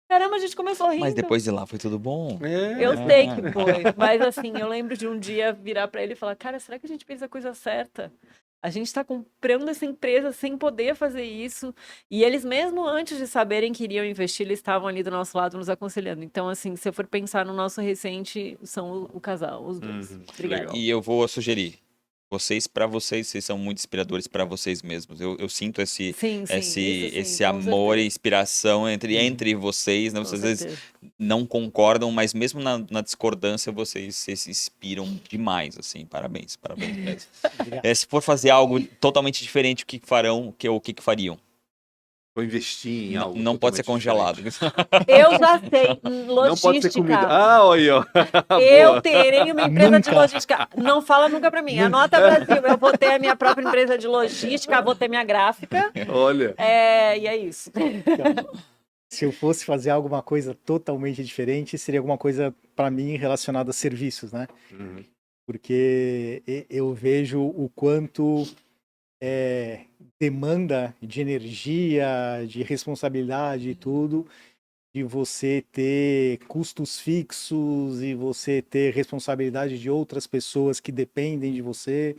Speaker 3: Caramba, a gente começou rindo.
Speaker 2: Mas depois de lá foi tudo bom.
Speaker 3: Eu sei que foi, mas assim, eu lembro de um dia virar pra ele e falar, cara, será que a gente fez a coisa certa? A gente tá comprando essa empresa sem poder fazer isso. E eles, mesmo antes de saberem que iriam investir, eles estavam ali do nosso lado nos aconselhando. Então, assim, se eu for pensar no nosso recente, são o casal, os dois. Obrigada.
Speaker 1: legal.
Speaker 2: E eu vou sugerir. Vocês são muito inspiradores para vocês mesmos. Eu sinto esse
Speaker 3: Sim,
Speaker 2: esse
Speaker 3: com
Speaker 2: amor e
Speaker 3: certeza.
Speaker 2: inspiração entre vocês, né?
Speaker 3: Com
Speaker 2: Vocês às vezes
Speaker 3: certeza.
Speaker 2: não concordam, mas mesmo na discordância vocês se inspiram demais, assim. Parabéns mesmo. Se for fazer algo totalmente diferente, o que farão? O que fariam?
Speaker 1: Vou investir em algo.
Speaker 2: Não pode ser
Speaker 1: totalmente
Speaker 2: congelado.
Speaker 3: Eu já sei,
Speaker 1: Não pode ser comida.
Speaker 3: logística.
Speaker 1: Olha, ó.
Speaker 3: Eu
Speaker 1: Boa.
Speaker 3: terei uma empresa de
Speaker 4: Nunca.
Speaker 3: logística. Não fala nunca pra mim. Anota, Brasil. Eu vou ter a minha própria empresa de logística, vou ter minha gráfica.
Speaker 1: Olha.
Speaker 3: E é isso.
Speaker 4: Se eu fosse fazer alguma coisa totalmente diferente, seria alguma coisa, para mim, relacionada a serviços, né? Porque eu vejo o quanto demanda de energia, de responsabilidade e tudo, de você ter custos fixos e você ter responsabilidade de outras pessoas que dependem de você.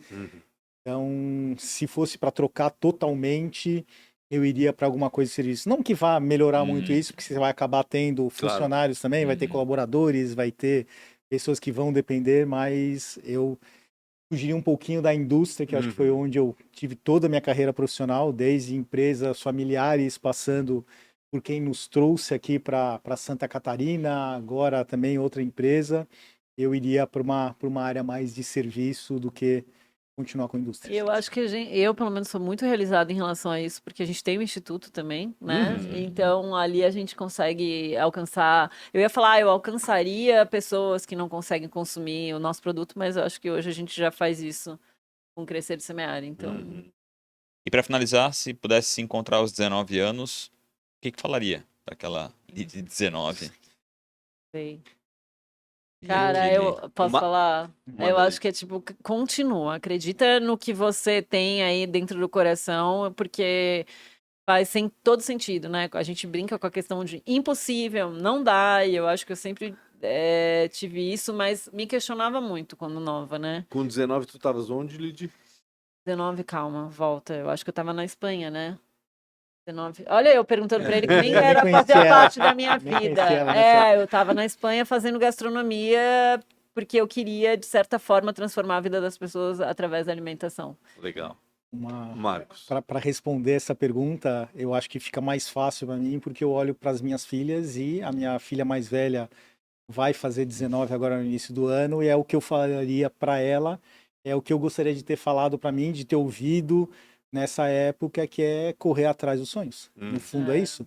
Speaker 4: Então, se fosse para trocar totalmente, eu iria para alguma coisa de serviço. Não que vá melhorar muito isso, porque você vai acabar tendo funcionários também, vai ter colaboradores, vai ter pessoas que vão depender, mas eu fugiria um pouquinho da indústria, que eu acho que foi onde eu tive toda a minha carreira profissional, desde empresas familiares, passando por quem nos trouxe aqui para Santa Catarina, agora também outra empresa. eu iria para uma área mais de serviço do que continuar com a indústria.
Speaker 3: Eu acho que eu, pelo menos, sou muito realizada em relação a isso, porque a gente tem um instituto também, né? Então, ali a gente consegue alcançar. Eu ia falar, eu alcançaria pessoas que não conseguem consumir o nosso produto, mas eu acho que hoje a gente já faz isso com Crescer e Semear. Então,
Speaker 2: E para finalizar, se pudesse se encontrar aos 19 anos, o que falaria daquela de 19?
Speaker 3: sei.
Speaker 2: E
Speaker 3: Cara,
Speaker 2: aquele-
Speaker 3: eu posso
Speaker 1: Ma-
Speaker 3: falar?
Speaker 1: Manda
Speaker 3: Eu
Speaker 1: aí.
Speaker 3: acho que é tipo, continua. Acredita no que você tem aí dentro do coração, porque faz todo sentido, né? A gente brinca com a questão de impossível, não dá, e eu acho que eu sempre tive isso, mas me questionava muito quando nova, né?
Speaker 1: Com 19, tu estavas onde, Lid?
Speaker 3: 19, calma, volta. Eu acho que eu tava na Espanha, né? 19. Olha, eu perguntando pra ele que nem
Speaker 4: Nem
Speaker 3: era
Speaker 4: conhecia
Speaker 3: fazer
Speaker 4: ela.
Speaker 3: parte da minha
Speaker 4: Nem
Speaker 3: vida.
Speaker 4: conhecia ela nessa
Speaker 3: Eu tava na Espanha fazendo gastronomia porque eu queria, de certa forma, transformar a vida das pessoas através da alimentação.
Speaker 1: Legal.
Speaker 4: Uma,
Speaker 1: Marcos.
Speaker 4: para responder essa pergunta, eu acho que fica mais fácil para mim, porque eu olho para as minhas filhas e a minha filha mais velha vai fazer 19 agora no início do ano, e é o que eu falaria para ela, é o que eu gostaria de ter falado para mim, de ter ouvido nessa época, que é correr atrás dos sonhos. No fundo é isso.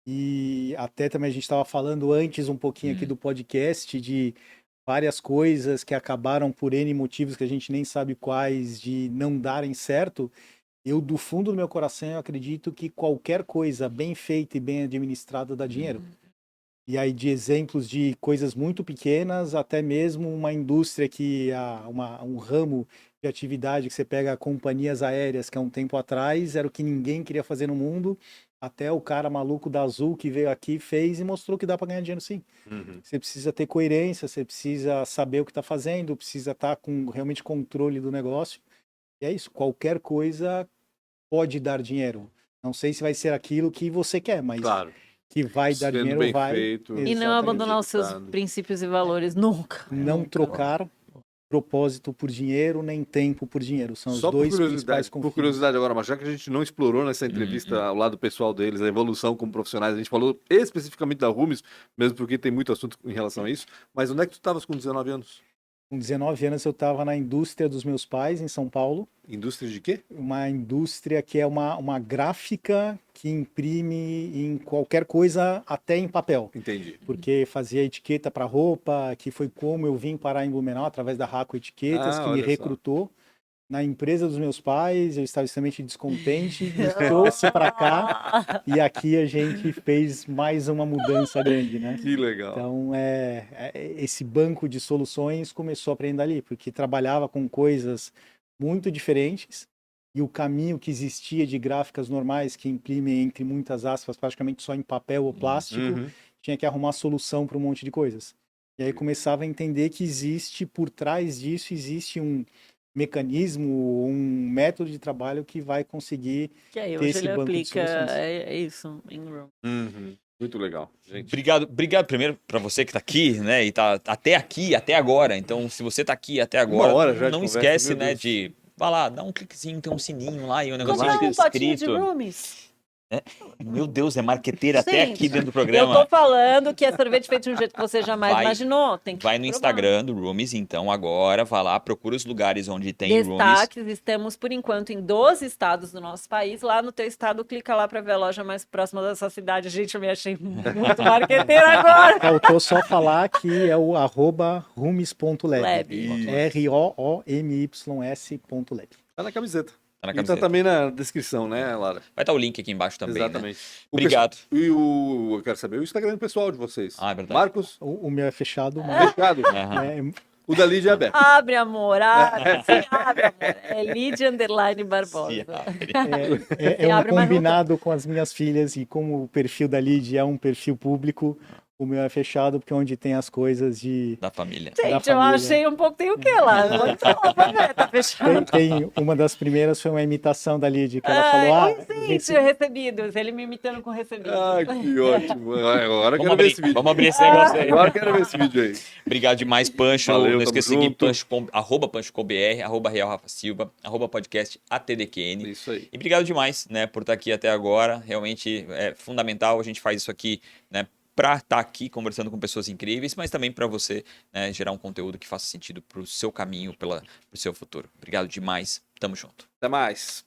Speaker 4: E até também a gente estava falando antes um pouquinho aqui do podcast de várias coisas que acabaram por N motivos que a gente nem sabe quais, de não darem certo. Eu, do fundo do meu coração, eu acredito que qualquer coisa bem feita e bem administrada dá dinheiro. E aí, de exemplos de coisas muito pequenas, até mesmo uma indústria que, um ramo de atividade que você pega companhias aéreas, que há um tempo atrás era o que ninguém queria fazer no mundo, até o cara maluco da Azul que veio aqui, fez e mostrou que dá para ganhar dinheiro sim. Você precisa ter coerência, você precisa saber o que está fazendo, precisa estar com realmente controle do negócio. E é isso, qualquer coisa pode dar dinheiro. Não sei se vai ser aquilo que você quer, mas
Speaker 1: Claro.
Speaker 4: que vai dar
Speaker 1: Sendo
Speaker 4: dinheiro,
Speaker 1: bem
Speaker 4: vai.
Speaker 1: feito.
Speaker 3: E não
Speaker 4: Exatamente.
Speaker 3: abandonar os seus
Speaker 1: Executado.
Speaker 3: princípios e valores nunca.
Speaker 4: Não
Speaker 3: Nunca.
Speaker 4: trocar propósito por dinheiro, nem tempo por dinheiro. São os
Speaker 1: Só por
Speaker 4: dois principais
Speaker 1: curiosidade,
Speaker 4: conflitos.
Speaker 1: agora, mas já que a gente não explorou nessa entrevista ao lado pessoal deles, a evolução como profissionais, a gente falou especificamente da Rumes, mesmo porque tem muito assunto em relação a isso, mas onde é que tu estavas com 19 anos?
Speaker 4: Com 19 anos eu estava na indústria dos meus pais, em São Paulo.
Speaker 1: Indústria de quê?
Speaker 4: Uma indústria que é uma gráfica que imprime em qualquer coisa, até em papel.
Speaker 1: Entendi.
Speaker 4: Porque fazia etiqueta para roupa, que foi como eu vim parar em Blumenau, através da Raco Etiquetas, que me
Speaker 1: olha só.
Speaker 4: recrutou na empresa dos meus pais. Eu estava extremamente descontente, me trouxe para cá, e aqui a gente fez mais uma mudança grande, né?
Speaker 1: Que legal.
Speaker 4: Então, esse banco de soluções começou a aprender ali, porque trabalhava com coisas muito diferentes, e o caminho que existia de gráficas normais, que imprimem, entre muitas aspas, praticamente só em papel ou plástico,
Speaker 1: Uhum.
Speaker 4: tinha que arrumar solução para um monte de coisas. E aí começava a entender que existe, por trás disso, existe um mecanismo, um método de trabalho que vai conseguir
Speaker 3: Que aí
Speaker 4: ter
Speaker 3: hoje
Speaker 4: esse
Speaker 3: ele
Speaker 4: banco de
Speaker 3: aplica
Speaker 4: soluções.
Speaker 3: isso em Room.
Speaker 1: Uhum. Muito legal, gente.
Speaker 2: Obrigado primeiro para você que tá aqui, né? E tá até aqui, até agora. Então, se você tá aqui até agora,
Speaker 1: hora já de
Speaker 2: não
Speaker 1: conversa,
Speaker 2: esquece,
Speaker 1: meu
Speaker 2: né,
Speaker 1: Deus.
Speaker 2: de vai lá, dá um cliquezinho, tem um sininho lá e o negócio
Speaker 3: Comprar
Speaker 2: fica
Speaker 3: um potinho de
Speaker 2: escrito.
Speaker 3: roomies.
Speaker 2: Meu Deus, é marqueteira até
Speaker 3: Gente,
Speaker 2: aqui dentro do
Speaker 3: Eu
Speaker 2: programa.
Speaker 3: tô falando que é sorvete feito de um jeito que você jamais
Speaker 2: Vai-
Speaker 3: imaginou. Tem que
Speaker 2: Vai no
Speaker 3: provar.
Speaker 2: Instagram do Roomies, então agora, vai lá, procura os lugares onde tem Roomies.
Speaker 3: Destaques, estamos por enquanto em 12 estados do nosso país. Lá no teu estado, clica lá para ver a loja mais próxima da sua cidade. Gente, eu me achei muito marqueteira agora.
Speaker 4: Faltou só falar que é o @rumis.lab.
Speaker 3: Lab.
Speaker 4: ROOMYS.lab.
Speaker 1: Tá na camiseta.
Speaker 2: Tá na
Speaker 1: E tá
Speaker 2: camiseta.
Speaker 1: também na descrição, né, Lara?
Speaker 2: Vai estar o link aqui embaixo também, né?
Speaker 1: Exatamente.
Speaker 2: Obrigado.
Speaker 1: E eu quero saber o Instagram pessoal de vocês.
Speaker 2: Ah, é verdade.
Speaker 1: Marcos,
Speaker 4: O meu é fechado, mas
Speaker 1: fechado.
Speaker 2: Aham.
Speaker 1: O da Lídia é aberto.
Speaker 3: Abre, amor. Abre, abre, amor. É Lidia_Barbosa.
Speaker 2: Se abre.
Speaker 4: é um
Speaker 3: abre, mas não
Speaker 4: combinado com as minhas filhas, e como o perfil da Lid é um perfil público, o meu é fechado, porque é onde tem as coisas de...
Speaker 2: Da família.
Speaker 3: Gente, eu
Speaker 4: família.
Speaker 3: achei um pouco. Tem o que lá? Vou falar pra ver, tá fechado.
Speaker 4: Tem uma das primeiras foi uma imitação da Lid, que ela falou,
Speaker 3: Oi, gente, recebidos. Ele me imitando com recebidos.
Speaker 1: Ai, que ótimo. Agora eu
Speaker 2: Vamos
Speaker 1: quero ver
Speaker 2: abrir,
Speaker 1: esse vídeo.
Speaker 2: vamos abrir esse negócio aí.
Speaker 1: Agora eu quero ver esse vídeo aí.
Speaker 2: Obrigado demais, Pancho.
Speaker 1: Valeu,
Speaker 2: Não
Speaker 1: tamo
Speaker 2: esqueça de seguir
Speaker 1: junto.
Speaker 2: @PanchoCoBR, @Real Rafa Silva, @podcast ATDQN.
Speaker 1: Isso aí.
Speaker 2: E obrigado demais, né, por estar aqui até agora. Realmente é fundamental. A gente faz isso aqui, né, para estar aqui conversando com pessoas incríveis, mas também para você, né, gerar um conteúdo que faça sentido para o seu caminho, para o seu futuro. Obrigado demais. Tamo junto.
Speaker 1: Até mais.